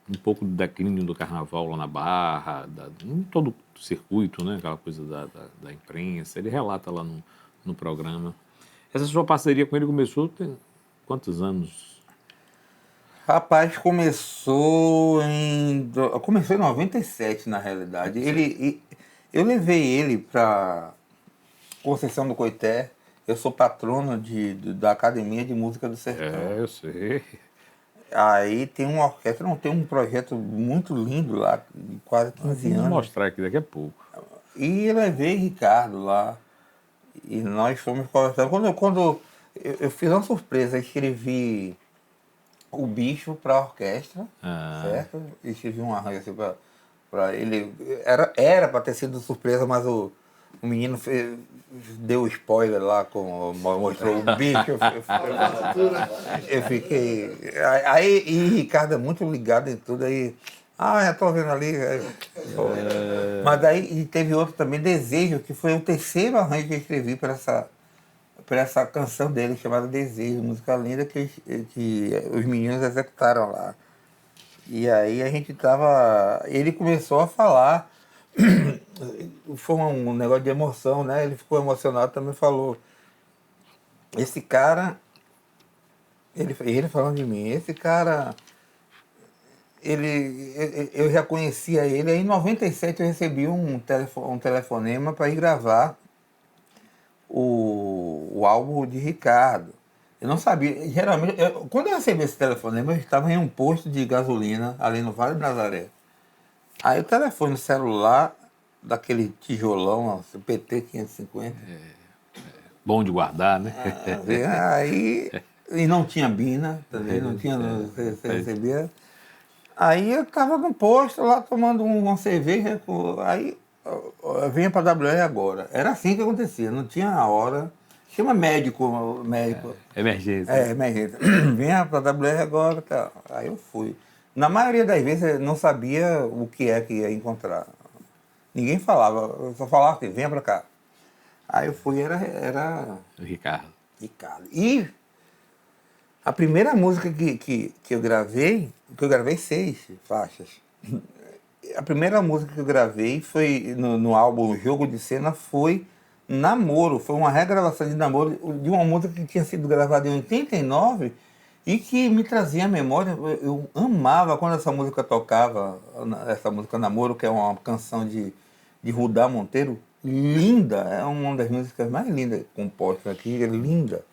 Speaker 1: um pouco do declínio do carnaval lá na Barra, em todo o circuito, né? Aquela coisa da imprensa. Ele relata lá no programa. Essa sua parceria com ele começou tem quantos anos?
Speaker 3: Rapaz, começou em 97, na realidade. Eu levei ele para Conceição do Coité. Eu sou patrono da Academia de Música do Sertão.
Speaker 1: Eu sei.
Speaker 3: Aí tem uma orquestra, tem um projeto muito lindo lá, de quase 15 anos.
Speaker 1: Vou mostrar aqui daqui a pouco.
Speaker 3: E eu levei Ricardo lá. E nós fomos conversando. Quando eu fiz uma surpresa, escrevi o bicho para a orquestra, certo? Escrevi um arranjo assim para ele. Era para ter sido surpresa, mas o menino deu spoiler lá, mostrou o bicho. Eu fiquei. E Ricardo é muito ligado em tudo aí. Já estou vendo ali. Mas daí teve outro também, Desejo, que foi o terceiro arranjo que eu escrevi para essa canção dele, chamada Desejo, música linda que os meninos executaram lá. E aí a gente ele começou a falar, foi um negócio de emoção, né? Ele ficou emocionado, também falou, esse cara, ele falando de mim, esse cara, eu já conhecia ele, aí em 97 eu recebi um telefonema para ir gravar o álbum de Ricardo. Eu não sabia, geralmente, quando eu recebi esse telefonema, eu estava em um posto de gasolina, ali no Vale do Nazaré. Aí o telefone celular, daquele tijolão, PT 550.
Speaker 1: Bom de guardar, né?
Speaker 3: E não tinha Bina, também, não tinha, você recebia. Aí eu estava no posto lá, tomando uma cerveja, aí vinha para a WR agora. Era assim que acontecia, não tinha a hora. Chama médico.
Speaker 1: Emergência.
Speaker 3: Emergência. Vinha para a WR agora, tá. Aí eu fui. Na maioria das vezes eu não sabia o que ia encontrar. Ninguém falava, eu só falava assim, venha para cá. Aí eu fui, era
Speaker 1: O Ricardo.
Speaker 3: E a primeira música que eu gravei 6 faixas. A primeira música que eu gravei foi no álbum Jogo de Cena, foi Namoro, foi uma regravação de Namoro de uma música que tinha sido gravada em 89 e que me trazia à memória. Eu amava quando essa música tocava, essa música Namoro, que é uma canção de Rudá Monteiro, linda, é uma das músicas mais lindas compostas aqui, é linda.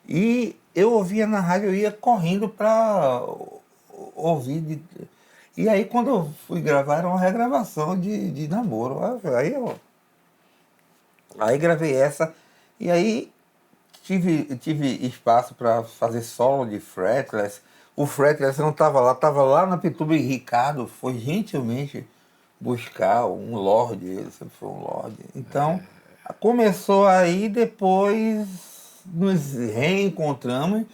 Speaker 3: E eu ouvia na rádio, eu ia correndo para ouvir. E aí quando eu fui gravar, era uma regravação de Namoro. Aí gravei essa, e aí tive espaço para fazer solo de fretless. O fretless não estava lá na Pituba, e Ricardo foi gentilmente buscar um Lorde, ele sempre foi um Lorde. Então, começou aí, depois nos reencontramos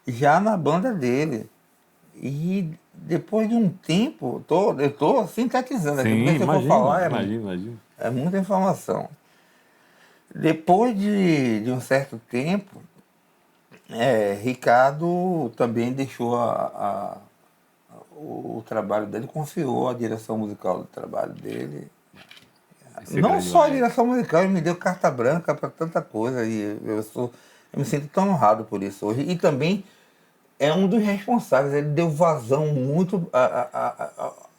Speaker 3: já na banda dele. E depois de um tempo, eu estou sintetizando aqui, porque se eu for falar,
Speaker 1: imagina.
Speaker 3: É muita informação. Depois de um certo tempo, Ricardo também deixou o trabalho dele, confiou a direção musical do trabalho dele. Não só a direção musical, ele me deu carta branca para tanta coisa, e eu me sinto tão honrado por isso hoje. E também é um dos responsáveis, ele deu vazão muito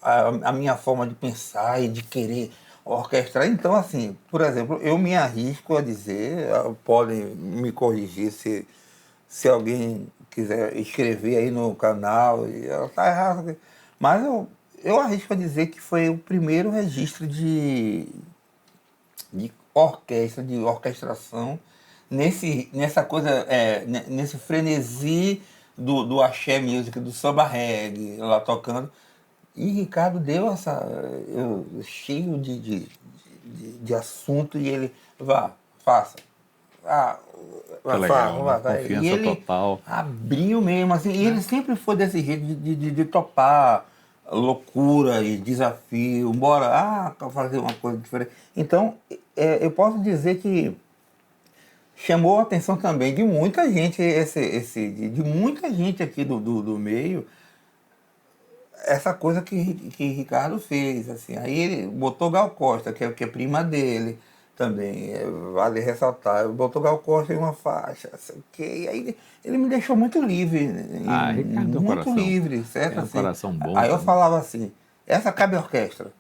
Speaker 3: à minha forma de pensar e de querer orquestrar. Então, assim, por exemplo, eu me arrisco a dizer, podem me corrigir se alguém quiser escrever aí no canal, e tá errado, mas eu arrisco a dizer que foi o primeiro registro de orquestra, de orquestração, nessa coisa, nesse frenesi do axé music, do samba reggae, lá tocando. E Ricardo deu cheio de assunto, e ele, faça.
Speaker 1: Que legal, né? Confiança
Speaker 3: e ele
Speaker 1: total.
Speaker 3: abriu mesmo, assim, e ele sempre foi desse jeito de topar loucura e desafio, bora fazer uma coisa diferente. Então, eu posso dizer que chamou a atenção também de muita gente, de muita gente aqui do meio, essa coisa que Ricardo fez, assim. Aí ele botou Gal Costa, que é prima dele também, vale ressaltar, botou Gal Costa em uma faixa, sei o quê, e aí ele me deixou muito livre,
Speaker 1: Ricardo,
Speaker 3: muito livre, certo?
Speaker 1: É um coração bom.
Speaker 3: Aí eu falava assim, essa cabe orquestra.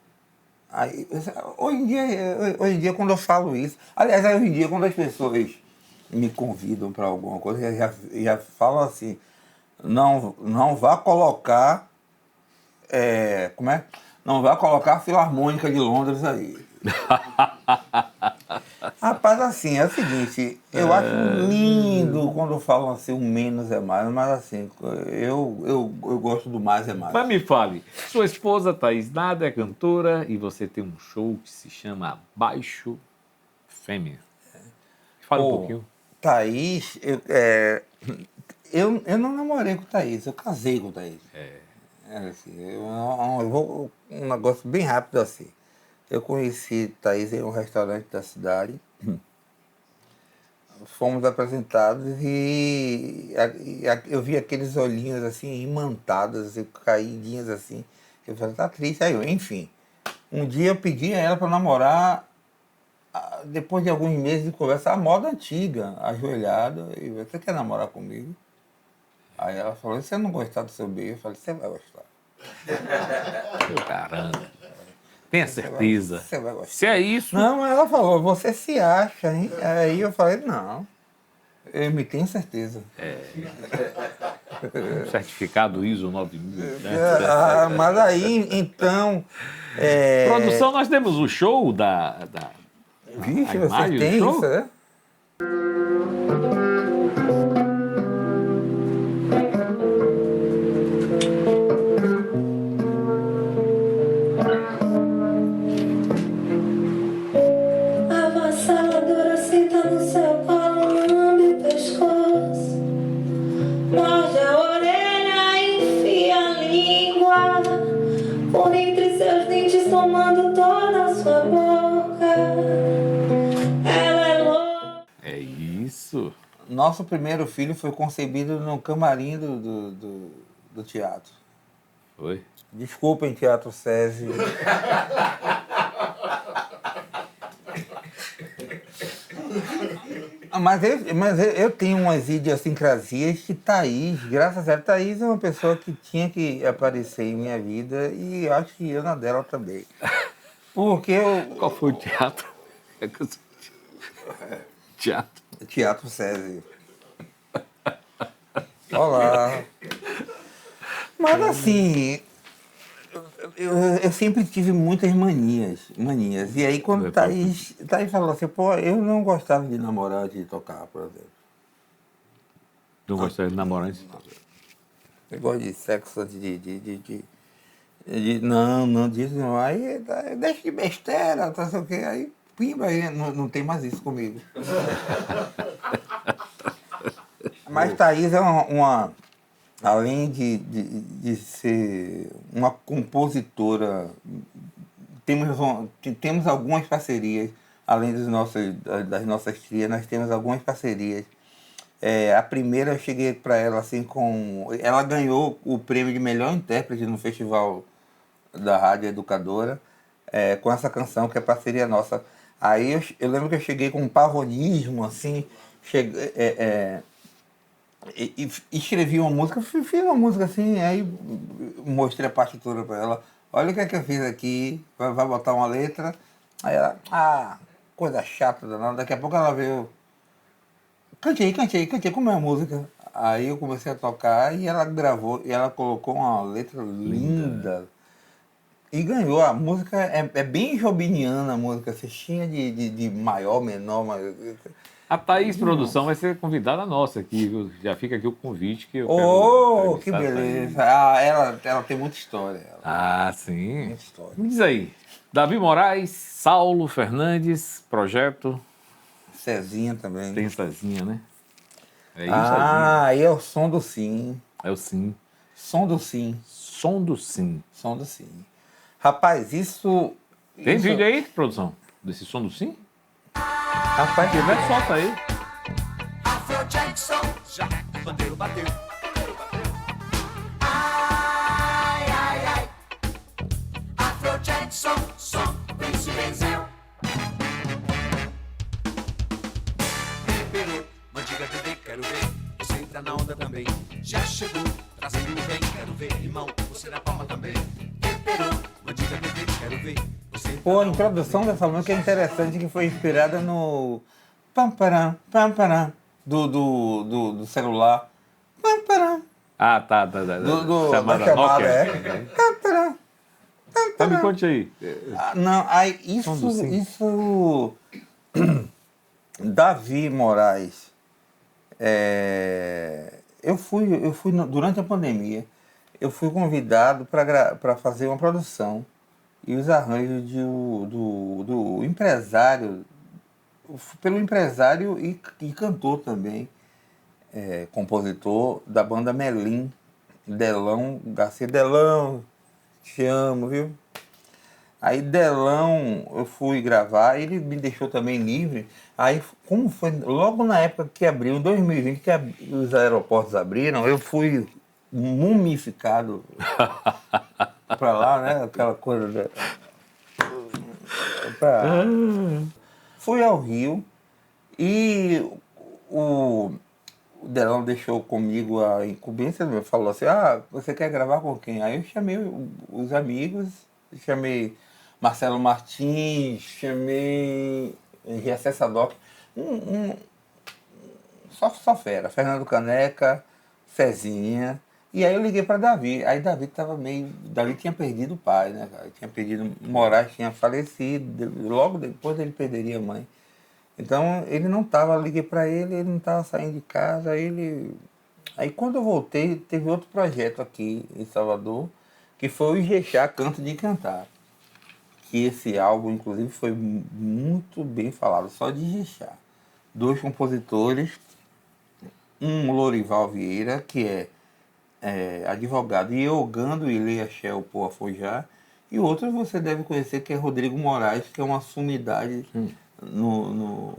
Speaker 3: Aí, hoje em dia, quando eu falo isso, aliás, hoje em dia, quando as pessoas me convidam para alguma coisa, já falam assim, não vá colocar, não vá colocar a Filarmônica de Londres aí. Rapaz, assim, é o seguinte, eu acho lindo quando falam assim, o menos é mais, mas assim, eu gosto do mais é mais.
Speaker 1: Mas me fale, sua esposa Thaís Nada é cantora e você tem um show que se chama Baixo Fêmea. Fala um pouquinho.
Speaker 3: Thaís, eu não namorei com Thaís, eu casei com Thaís. Assim, eu vou um negócio bem rápido assim. Eu conheci Thaís em um restaurante da cidade. Fomos apresentados e eu vi aqueles olhinhos assim, imantados, assim, caidinhos assim. Eu falei, tá triste. Aí enfim, um dia eu pedi a ela para namorar, depois de alguns meses de conversa, a moda antiga, ajoelhada, e você quer namorar comigo? Aí ela falou, se você não gostar do seu beijo, eu falei, você vai gostar.
Speaker 1: Caramba. Tenha certeza.
Speaker 3: Você vai gostar.
Speaker 1: Se é isso...
Speaker 3: Não, ela falou, você se acha, hein? Aí eu falei, não, eu me tenho certeza.
Speaker 1: Certificado ISO 9000. Né?
Speaker 3: Mas aí, então...
Speaker 1: Produção, nós temos o show
Speaker 3: Vixe,
Speaker 1: a
Speaker 3: você
Speaker 1: imagem do
Speaker 3: tem
Speaker 1: show?
Speaker 3: isso, né?
Speaker 7: Avassaladora senta no seu colo, lambe o pescoço, morde a orelha, enfia a língua por entre seus dentes, tomando toda a sua boca. Ela é louca.
Speaker 1: É isso.
Speaker 3: Nosso primeiro filho foi concebido no camarim do teatro.
Speaker 1: Foi.
Speaker 3: Desculpem, Teatro SESI. Mas eu tenho umas idiosincrasias que Thaís, graças a ela, Thaís é uma pessoa que tinha que aparecer em minha vida e acho que eu na dela também. Porque
Speaker 1: Qual foi o teatro? Teatro.
Speaker 3: Teatro SESI. Olá. Mas assim, eu sempre tive muitas manias. E aí quando Thaís falou assim, pô, eu não gostava de namorar, de tocar, por exemplo.
Speaker 1: Não gostaria de namorar antes?
Speaker 3: Eu gosto de sexo antes não, disso não. Aí deixa de besteira, tá sei o quê. Aí, pimba, aí não tem mais isso comigo. Mas Thaís é além de ser uma compositora, temos algumas parcerias, além das nossas trias, nós temos algumas parcerias. A primeira eu cheguei para ela assim ela ganhou o prêmio de melhor intérprete no Festival da Rádio Educadora, com essa canção que é parceria nossa. Aí eu lembro que eu cheguei com um pavonismo, assim, e escrevi uma música, fiz uma música assim, aí mostrei a partitura para ela. Olha o que é que eu fiz aqui, vai botar uma letra. Aí ela, coisa chata danada. Daqui a pouco ela veio, cante aí, como é a música? Aí eu comecei a tocar e ela gravou, e ela colocou uma letra linda. E ganhou. A música é bem jobiniana, a música, cestinha de maior, menor, mas...
Speaker 1: A Thaís Produção vai ser convidada nossa aqui, viu? Já fica aqui o convite que eu
Speaker 3: Oh,
Speaker 1: quero
Speaker 3: que
Speaker 1: entrevistar a
Speaker 3: beleza.
Speaker 1: Thaís.
Speaker 3: Ela tem muita história.
Speaker 1: Ah, sim.
Speaker 3: Muita história.
Speaker 1: Me diz aí, Davi Moraes, Saulo Fernandes, projeto,
Speaker 3: Cezinha também.
Speaker 1: tem Cezinha, né? É isso, Cezinha.
Speaker 3: Aí é o som do sim.
Speaker 1: É o sim.
Speaker 3: Som do sim.
Speaker 1: Som do sim.
Speaker 3: Som do sim. Rapaz, isso...
Speaker 1: Tem vídeo aí, produção? Desse som do sim?
Speaker 3: Rapaz,
Speaker 1: Se tiver, solta aí.
Speaker 8: Afro Jackson, já o pandeiro bateu. Ai, ai, ai. Afro Jackson, som, Príncipe Benzel. Temperou, mandiga bebê, quero ver. Você entra na onda também. Já chegou, trazendo o bem, quero ver. Irmão, você na palma também. Temperou, mandiga bebê, quero ver.
Speaker 3: Pô, a introdução dessa música é interessante, que foi inspirada no pam-param, pam-param, do celular. Pam-param.
Speaker 1: Ah, tá.
Speaker 3: Da
Speaker 1: Chamada
Speaker 3: chamada,
Speaker 1: Nokia.
Speaker 3: é. Pam-param,
Speaker 1: Então me
Speaker 3: pam-param.
Speaker 1: conte aí.
Speaker 3: Não, aí
Speaker 1: Som do sim.
Speaker 3: isso Davi Moraes, eu fui durante a pandemia, eu fui convidado para fazer uma produção e os arranjos do empresário, pelo empresário e cantor também, compositor da banda Melim, Delão Garcia. Delão, te amo, viu? Aí Delão, eu fui gravar, ele me deixou também livre. Aí, como foi logo na época que abriu, em 2020, que os aeroportos abriram, eu fui mumificado pra lá, né? Aquela coisa Fui ao Rio e o Delão deixou comigo a incumbência, falou assim, você quer gravar com quem? Aí eu chamei os amigos, chamei Marcelo Martins, chamei Gessé Sadoc, só fera, Fernando Caneca, Cezinha. E aí eu liguei para Davi. Aí Davi tinha perdido o pai, né, cara? Tinha perdido, Moraes tinha falecido, logo depois ele perderia a mãe. Então ele não estava, liguei para ele não estava saindo de casa. Aí quando eu voltei, teve outro projeto aqui em Salvador, que foi o Ijexá Canto de Cantar. Que esse álbum, inclusive, foi muito bem falado, só de Ijexá. 2 compositores, um Lorival Vieira, que é advogado e iogando Ilê Shell por Afojá, e outro você deve conhecer, que é Rodrigo Moraes, que é uma sumidade no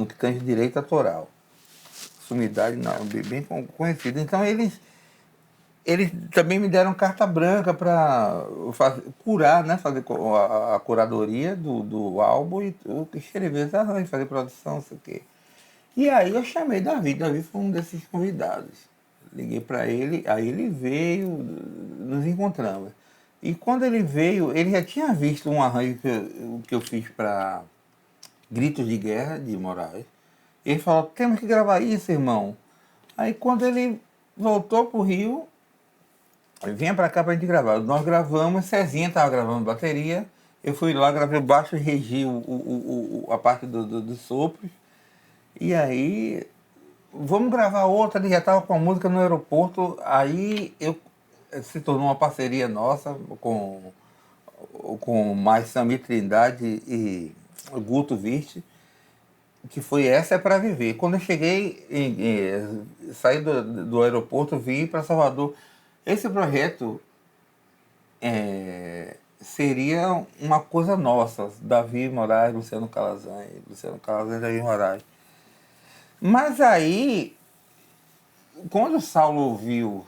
Speaker 3: que tange direito autoral. Sumidade não, bem conhecida. Então eles também me deram carta branca para curar, né? Fazer a curadoria do álbum e escrever os arranjos, fazer produção, não sei o quê. E aí eu chamei Davi foi um desses convidados. Liguei para ele, aí ele veio, nos encontramos. E quando ele veio, ele já tinha visto um arranjo que eu fiz para Gritos de Guerra, de Moraes. Ele falou, temos que gravar isso, irmão. Aí quando ele voltou para o Rio, vinha para cá para a gente gravar. Nós gravamos, Cezinha estava gravando bateria, eu fui lá, gravei o baixo e regi a parte dos sopros. E aí, vamos gravar outra, ele já estava com a música no aeroporto, aí se tornou uma parceria nossa com mais Samir Trindade e Guto Virte, que foi Essa é para Viver. Quando eu cheguei, saí do aeroporto, vim para Salvador. Esse projeto seria uma coisa nossa, Davi Moraes, Luciano Calazans, Davi Moraes. Mas aí, quando o Saulo viu,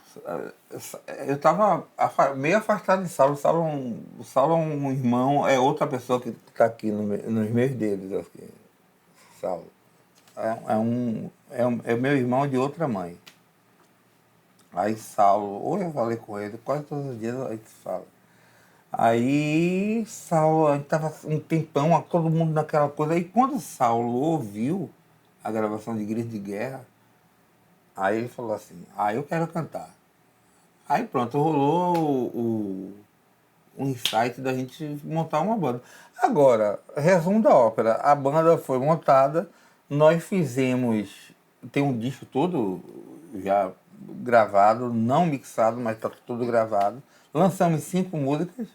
Speaker 3: eu estava meio afastado de Saulo. O Saulo é um irmão, é outra pessoa que está aqui nos meus dedos. Aqui. Saulo. É meu irmão de outra mãe. Aí Saulo, ou eu falei com ele, quase todos os dias a gente fala. Aí Saulo, a gente tava um tempão, todo mundo naquela coisa. Aí quando Saulo ouviu a gravação de Grito de Guerra, aí ele falou assim, eu quero cantar. Aí pronto, rolou um insight da gente montar uma banda. Agora, resumo da ópera, a banda foi montada, nós fizemos, tem um disco todo já gravado, não mixado, mas está tudo gravado. Lançamos 5 músicas,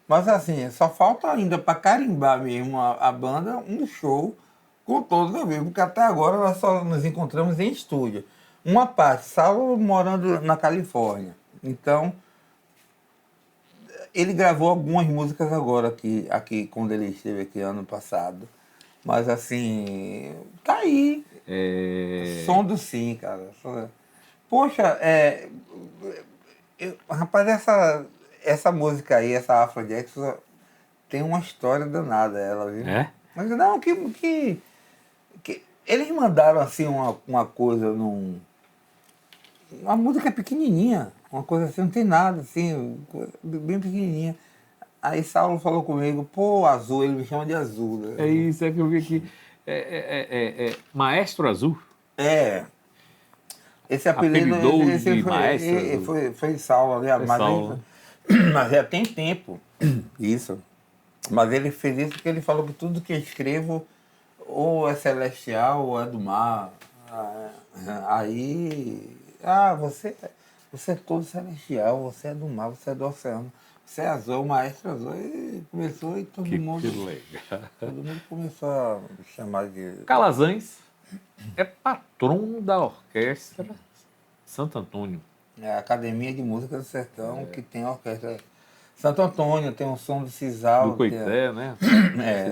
Speaker 3: mas assim, só falta ainda para carimbar mesmo a banda um show com todos a ver, porque até agora nós só nos encontramos em estúdio. Uma parte, Saulo morando na Califórnia, então ele gravou algumas músicas agora aqui quando ele esteve aqui ano passado, mas assim, tá aí, som do sim, cara. Poxa, rapaz, essa música aí, essa Afro Jackson, tem uma história danada, ela, viu?
Speaker 1: É?
Speaker 3: Mas não, que eles mandaram assim uma coisa uma música pequenininha, uma coisa assim, não tem nada, assim, bem pequenininha. Aí Saulo falou comigo, pô, Azul, ele me chama de Azul. Né?
Speaker 1: É isso, é que eu vi aqui. Maestro Azul?
Speaker 3: É. Esse apelido
Speaker 1: Apelidou
Speaker 3: esse
Speaker 1: de Maestro?
Speaker 3: foi Saulo, né?
Speaker 1: Foi
Speaker 3: Mas,
Speaker 1: Saulo.
Speaker 3: mas já tem tempo isso. Mas ele fez isso porque ele falou que tudo que eu escrevo ou é celestial ou é do mar. Aí, você é todo celestial, você é do mar, você é do oceano. Você é azul, o maestro azul. E começou e todo mundo começou a me chamar de...
Speaker 1: Calazans é patrono da orquestra Santo Antônio.
Speaker 3: É a Academia de Música do Sertão, que tem a orquestra Santo Antônio, tem o som do Cisal.
Speaker 1: Do Coité, né?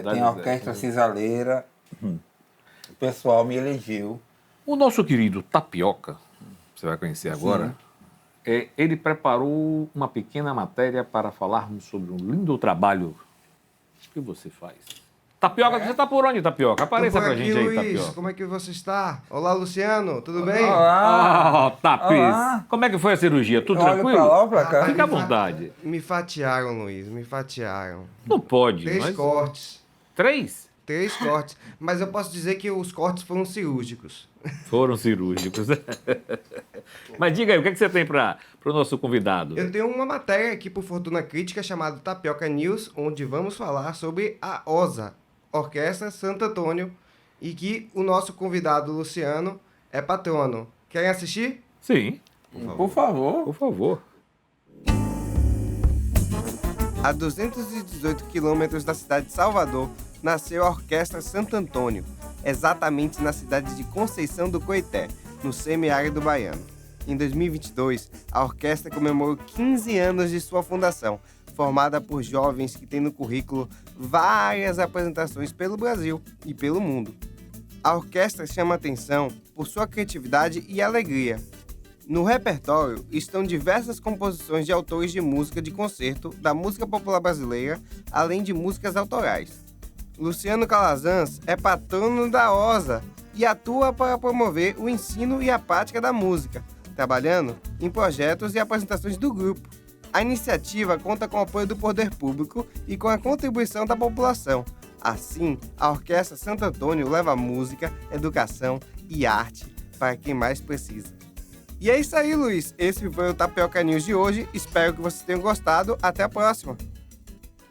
Speaker 3: Tem a orquestra cisaleira. O pessoal me elegeu.
Speaker 1: O nosso querido Tapioca, você vai conhecer agora, ele preparou uma pequena matéria para falarmos sobre um lindo trabalho que você faz. Tapioca, você está por onde, Tapioca? Apareça pra gente aí,
Speaker 9: Luiz.
Speaker 1: Tapioca.
Speaker 9: Como é que você está? Olá, Luciano, tudo bem?
Speaker 3: Olá!
Speaker 1: Tapis,
Speaker 3: Olá.
Speaker 1: como é que foi a cirurgia? Tudo
Speaker 3: Olha
Speaker 1: tranquilo?
Speaker 3: pra lá ou pra cá?
Speaker 1: Fica à vontade.
Speaker 9: Me fatiaram, Luiz, me fatiaram.
Speaker 1: Não pode.
Speaker 9: 3
Speaker 1: mas...
Speaker 9: cortes.
Speaker 1: 3?
Speaker 9: 3 cortes. Mas eu posso dizer que os cortes foram cirúrgicos.
Speaker 1: Foram cirúrgicos. Mas diga aí, o que você tem para o nosso convidado?
Speaker 9: Eu tenho uma matéria aqui por Fortuna Crítica chamada Tapioca News, onde vamos falar sobre a OSA, Orquestra Santo Antônio, e que o nosso convidado, Luciano, é patrono. Querem assistir?
Speaker 1: Sim,
Speaker 3: Por favor.
Speaker 1: por favor.
Speaker 9: A 218 quilômetros da cidade de Salvador, nasceu a Orquestra Santo Antônio, exatamente na cidade de Conceição do Coité, no semiárido baiano. Em 2022, a orquestra comemorou 15 anos de sua fundação, formada por jovens que têm no currículo várias apresentações pelo Brasil e pelo mundo. A orquestra chama atenção por sua criatividade e alegria. No repertório estão diversas composições de autores de música de concerto da música popular brasileira, além de músicas autorais. Luciano Calazans é patrono da OSA e atua para promover o ensino e a prática da música, trabalhando em projetos e apresentações do grupo. A iniciativa conta com o apoio do poder público e com a contribuição da população. Assim, a Orquestra Santo Antônio leva música, educação e arte para quem mais precisa. E é isso aí, Luiz. Esse foi o Tapioca News de hoje. Espero que vocês tenham gostado. Até a próxima.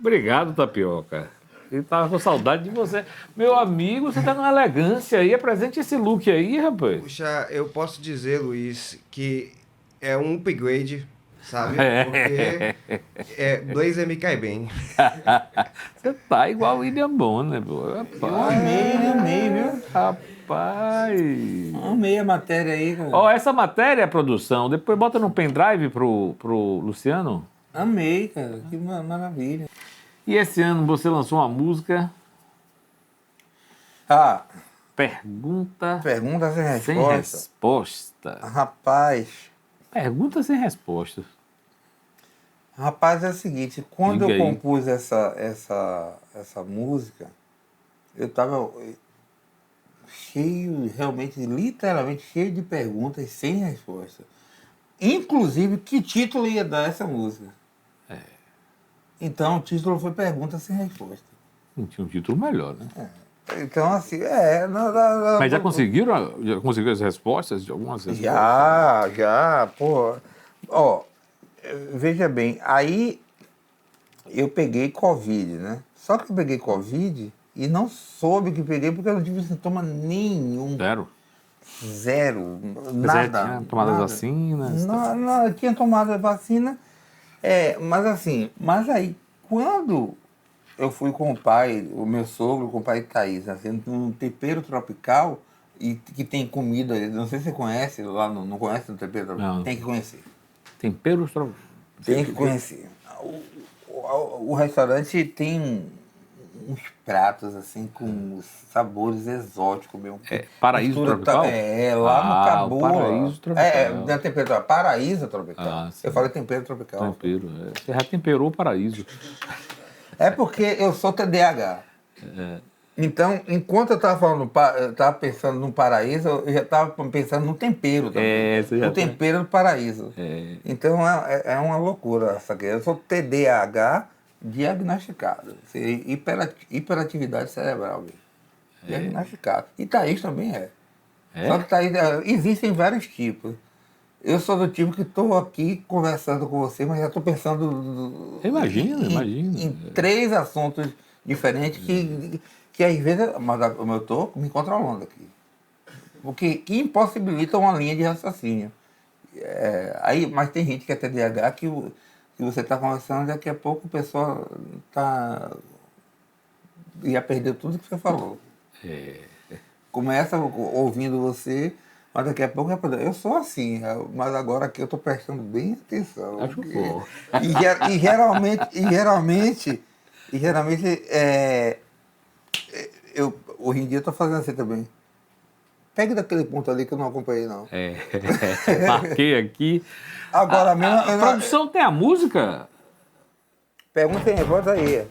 Speaker 1: Obrigado, Tapioca. Eu tava com saudade de você. Meu amigo, você tá com uma elegância aí. Apresente esse look aí, rapaz.
Speaker 9: Puxa, eu posso dizer, Luiz, que é um upgrade, sabe? Porque Blazer me cai bem.
Speaker 1: Você tá igual o William Bonner, pô.
Speaker 3: Amei, viu?
Speaker 1: Rapaz.
Speaker 3: Amei a matéria aí, cara.
Speaker 1: Ó, essa matéria, produção, depois bota no pendrive pro Luciano.
Speaker 3: Amei, cara. Que maravilha.
Speaker 1: E esse ano você lançou uma música... Pergunta
Speaker 3: Pergunta sem
Speaker 1: sem
Speaker 3: resposta.
Speaker 1: resposta.
Speaker 3: Rapaz,
Speaker 1: Pergunta sem resposta.
Speaker 3: é o seguinte, quando
Speaker 1: Diga
Speaker 3: eu
Speaker 1: aí.
Speaker 3: compus essa música, eu estava cheio, realmente, literalmente cheio de perguntas sem resposta. Inclusive, que título ia dar essa música? Então o título foi Pergunta Sem Resposta.
Speaker 1: Não tinha um título melhor, né?
Speaker 3: Então, assim,
Speaker 1: Mas já conseguiram as respostas de algumas respostas?
Speaker 3: Já, pô. Ó, veja bem, aí eu peguei Covid, né? Só que eu peguei Covid e não soube que peguei porque eu não tive sintoma nenhum. Zero. Nada.
Speaker 1: Tinha tomado as vacinas?
Speaker 3: Não, eu tinha tomado a vacina, mas aí, quando eu fui com o pai, o meu sogro, com o pai de Thaís, assim, num tempero tropical, e que tem comida, não sei se você conhece, lá não conhece o tempero tropical?
Speaker 1: Não.
Speaker 3: Tem que conhecer.
Speaker 1: Temperos tropicais?
Speaker 3: Tem que conhecer. O restaurante tem uns pratos, assim, com sabores exóticos mesmo.
Speaker 1: Paraíso Tropical?
Speaker 3: Lá no Cabo.
Speaker 1: Paraíso Tropical.
Speaker 3: Da temperatura. Paraíso Tropical.
Speaker 1: Sim.
Speaker 3: Eu falei tempero tropical.
Speaker 1: Tempero, Você já temperou o paraíso.
Speaker 3: É porque eu sou TDAH. Então, enquanto eu estava pensando no paraíso, eu já estava pensando no tempero também. No tempero do paraíso. Então, é uma loucura essa aqui. Eu sou TDAH diagnosticado. Hiperatividade cerebral. Diagnosticado. E Thaís também é. Só que Thaís, existem vários tipos. Eu sou do tipo que estou aqui conversando com você, mas já estou pensando
Speaker 1: Imagina.
Speaker 3: em 3 assuntos diferentes que às vezes eu estou me controlando aqui. Que impossibilitam uma linha de raciocínio. Mas tem gente que é TDAH que você está conversando, daqui a pouco a pessoa ia perder tudo que você falou. Começa ouvindo você, mas daqui a pouco eu sou assim, mas agora aqui eu estou prestando bem atenção.
Speaker 1: Acho bom.
Speaker 3: E geralmente hoje em dia eu estou fazendo assim também. Pegue daquele ponto ali que eu não acompanhei, não.
Speaker 1: Marquei aqui.
Speaker 3: Agora mesmo.
Speaker 1: A produção tem a música?
Speaker 3: Pergunta aí, bota aí.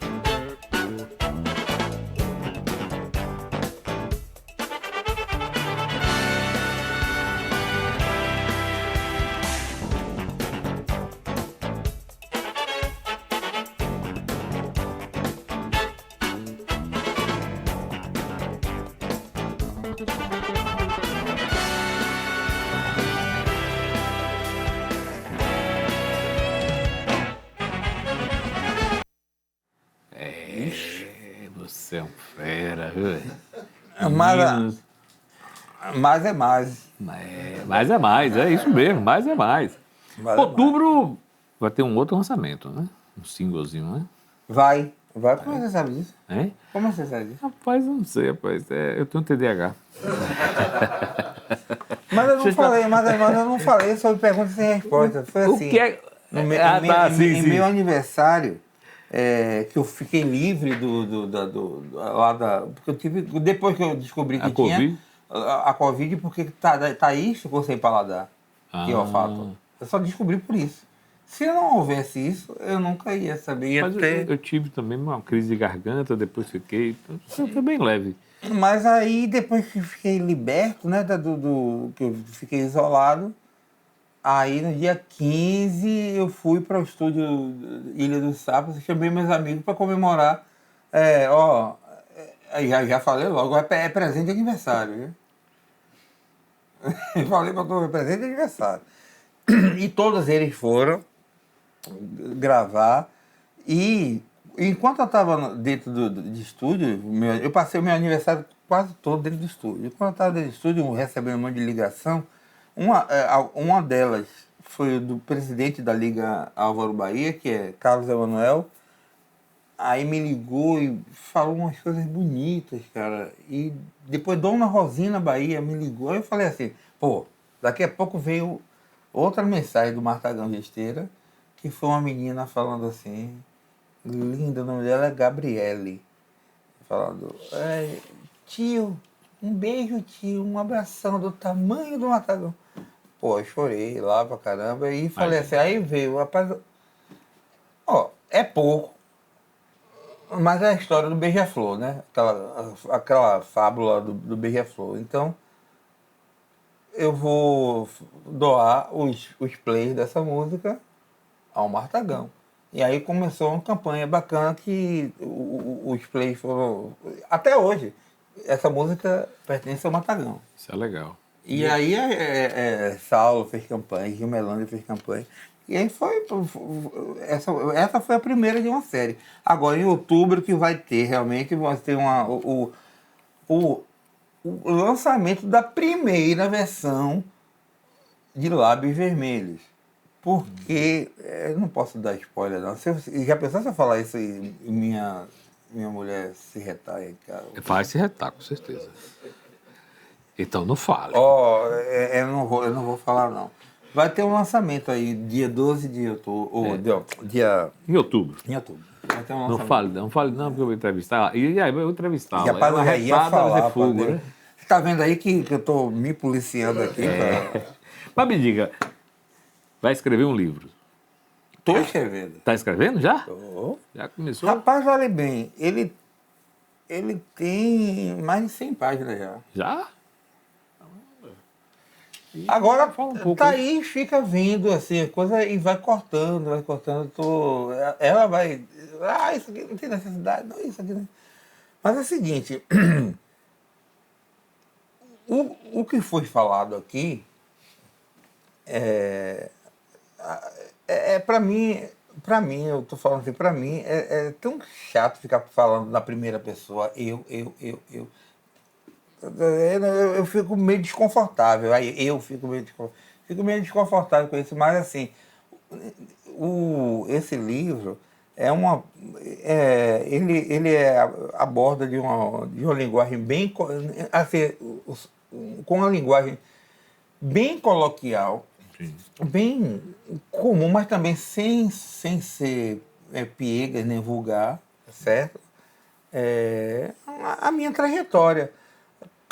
Speaker 1: Você é um fera, viu?
Speaker 3: Mais é mais.
Speaker 1: Mais é mais, é isso mesmo, mais é mais. Outubro vai ter um outro lançamento, né? Um singlezinho, né?
Speaker 3: Vai. Como você sabe disso? Como você sabe disso?
Speaker 1: Rapaz, eu não sei, rapaz. Eu tenho TDAH.
Speaker 3: Mas eu não falei sobre perguntas sem resposta. Foi assim.
Speaker 1: O que é?
Speaker 3: Em meu aniversário, que eu fiquei livre porque eu tive. Depois que eu descobri que tinha a Covid, porque Thaís ficou sem paladar. Que é o fato. Eu só descobri por isso. Se não houvesse isso, eu nunca ia saber.
Speaker 1: Mas eu tive também uma crise de garganta, depois fiquei. Foi bem leve.
Speaker 3: Mas aí, depois que fiquei liberto, né, que eu fiquei isolado, aí no dia 15 eu fui para o estúdio Ilha dos Sapos, chamei meus amigos para comemorar. Já falei logo, é presente de aniversário, viu? Falei para todos, é presente de aniversário. E todos eles foram gravar. E enquanto eu estava dentro de estúdio, eu passei o meu aniversário quase todo dentro do estúdio. E quando eu estava dentro do estúdio, recebendo um monte de ligação, uma delas foi do presidente da Liga Álvaro Bahia, que é Carlos Emanuel. Aí me ligou e falou umas coisas bonitas, cara. E depois Dona Rosina Bahia me ligou. Aí eu falei assim, daqui a pouco veio outra mensagem do Martagão Gesteira, que foi uma menina falando assim, linda, o nome dela é Gabriele, falando, tio, um beijo, tio, um abração do tamanho do Martagão. Eu chorei lá pra caramba e falei assim, aí veio, rapaz, é pouco, mas é a história do Beija-Flor, né? Aquela fábula do Beija-Flor. Então, eu vou doar os plays dessa música ao Martagão. E aí começou uma campanha bacana que os plays foram... Até hoje, essa música pertence ao Matagão.
Speaker 1: Isso é legal.
Speaker 3: E aí Saulo fez campanha, Gil Melando fez campanha. E aí essa foi a primeira de uma série. Agora, em outubro, que vai ter realmente, vai ter o lançamento da primeira versão de Lábios Vermelhos. Porque, eu não posso dar spoiler não. Já pensou se eu falar isso e minha mulher se retar aí, cara?
Speaker 1: Vai se retar, com certeza. Então não fale.
Speaker 3: Eu não vou falar não. Vai ter um lançamento aí, dia 12 de outubro.
Speaker 1: Em outubro.
Speaker 3: Em outubro. Vai ter um
Speaker 1: Não fale não, porque eu vou entrevistar. E aí, eu vou entrevistar.
Speaker 3: Rapaz, eu já ia falar,
Speaker 1: fogo, né?
Speaker 3: Você tá vendo aí que eu tô me policiando aqui?
Speaker 1: Mas me diga, vai escrever um livro?
Speaker 3: Tô escrevendo.
Speaker 1: Tá escrevendo já?
Speaker 3: Tô.
Speaker 1: Já começou?
Speaker 3: Rapaz, olha bem, ele tem mais de 100 páginas já.
Speaker 1: Já?
Speaker 3: Agora,
Speaker 1: fala um pouco.
Speaker 3: tá aí, fica vindo assim, a coisa e vai cortando. Ela vai... isso aqui não tem necessidade, não, isso aqui não. Mas é o seguinte, o que foi falado aqui para mim, eu tô falando assim, para mim é tão chato ficar falando na primeira pessoa, eu. Eu fico meio desconfortável. Aí eu fico meio desconfortável com isso, mas assim, esse livro ele aborda de uma linguagem bem assim, com uma linguagem bem coloquial, sim, bem comum, mas também sem ser piegas nem vulgar, certo? A minha trajetória.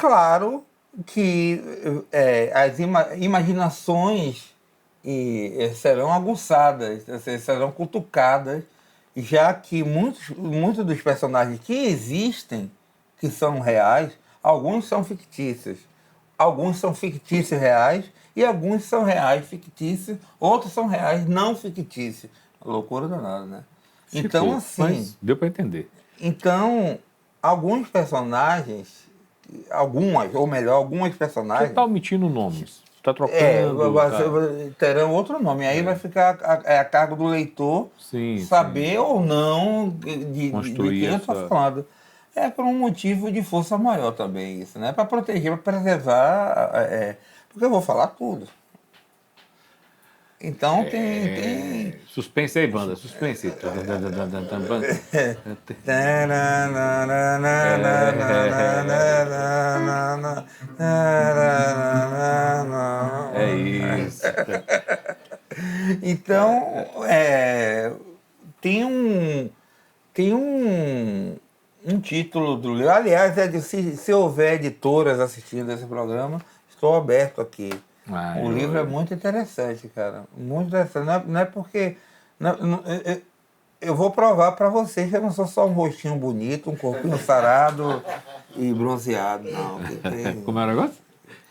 Speaker 3: Claro que as imaginações serão aguçadas, serão cutucadas, já que muitos dos personagens que existem, que são reais, alguns são fictícios. Alguns são fictícios reais e alguns são reais fictícios, outros são reais não fictícios. Loucura danada, né? Então, assim...
Speaker 1: Mas deu para entender.
Speaker 3: Então, alguns personagens... algumas personagens...
Speaker 1: Você está omitindo nomes. Está trocando...
Speaker 3: terão outro nome. Aí vai ficar a cargo do leitor saber ou não de quem eu estou falando. É por um motivo de força maior também isso, né? Para proteger, para preservar... porque eu vou falar tudo. Então tem...
Speaker 1: Suspense aí, banda. Suspense. É isso.
Speaker 3: Então, tem um título do livro. Aliás, se houver editoras assistindo esse programa, estou aberto aqui. O livro é muito interessante, cara. Muito interessante. Não é porque... eu vou provar para vocês que eu não sou só um rostinho bonito, um corpinho sarado e bronzeado, não.
Speaker 1: Como é o negócio?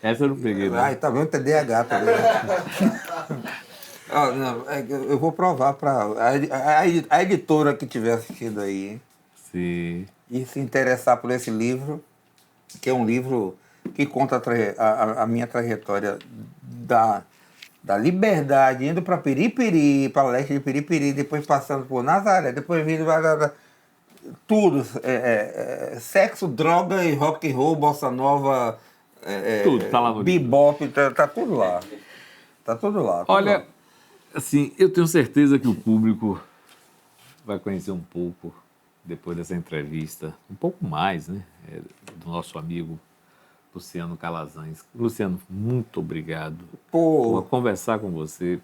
Speaker 1: Essa eu não peguei, não.
Speaker 3: Tá vendo? TDAH também. Eu vou provar para a editora que estiver assistindo aí.
Speaker 1: Sim.
Speaker 3: E se interessar por esse livro, que é um livro que conta a minha trajetória da Liberdade, indo para Piripiri, para leste de Piripiri, depois passando por Nazaré, depois vindo tudo, sexo, droga e rock and roll, bossa nova,
Speaker 1: tudo tá lá no
Speaker 3: bebop, tá tudo lá. Tá tudo lá.
Speaker 1: Olha, assim, eu tenho certeza que o público vai conhecer um pouco depois dessa entrevista, um pouco mais, né, do nosso amigo Luciano Calazans. Luciano, muito obrigado por conversar com você.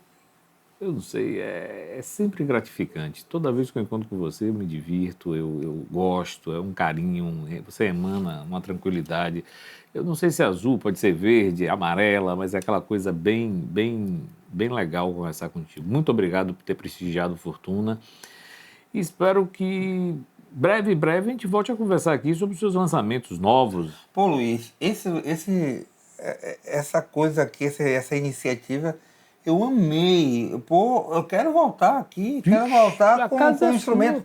Speaker 1: Eu não sei, é sempre gratificante. Toda vez que eu encontro com você, eu me divirto, eu gosto, é um carinho, você emana uma tranquilidade. Eu não sei se é azul, pode ser verde, amarela, mas é aquela coisa bem legal conversar contigo. Muito obrigado por ter prestigiado Fortuna. E espero que breve a gente volte a conversar aqui sobre os seus lançamentos novos.
Speaker 3: Luiz, essa coisa aqui, essa iniciativa, Eu amei. Pô, eu quero voltar aqui, quero voltar
Speaker 1: a
Speaker 3: com
Speaker 1: casa é
Speaker 3: um instrumento.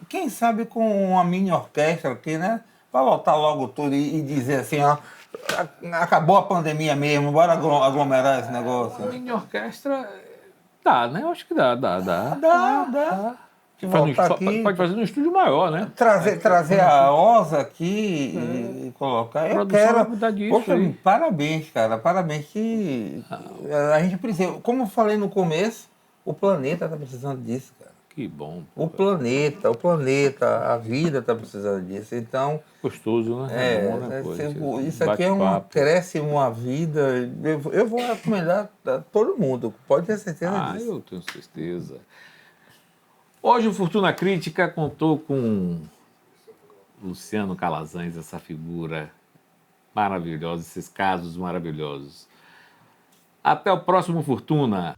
Speaker 3: Quem sabe com uma mini orquestra aqui, né? Para voltar logo tudo e dizer assim, ó, acabou a pandemia mesmo, bora aglomerar esse negócio.
Speaker 1: Mini orquestra dá, né? Eu acho que dá.
Speaker 3: Dá. De voltar aqui,
Speaker 1: Pode fazer num estúdio maior, né?
Speaker 3: trazer a OSA aqui e colocar. Eu
Speaker 1: Produção vai
Speaker 3: quero.
Speaker 1: mudar disso
Speaker 3: Poxa,
Speaker 1: aí.
Speaker 3: parabéns, cara. Parabéns que a gente precisa. Como eu falei no começo, o planeta está precisando disso, cara.
Speaker 1: Que bom.
Speaker 3: O planeta, a vida está precisando disso. Então,
Speaker 1: Gostoso, né? Bom, né, pô?
Speaker 3: isso aqui é um acréscimo, uma vida. Eu vou recomendar a todo mundo, pode ter certeza disso.
Speaker 1: Eu tenho certeza. Hoje o Fortuna Crítica contou com Luciano Calazans, essa figura maravilhosa, esses casos maravilhosos. Até o próximo Fortuna.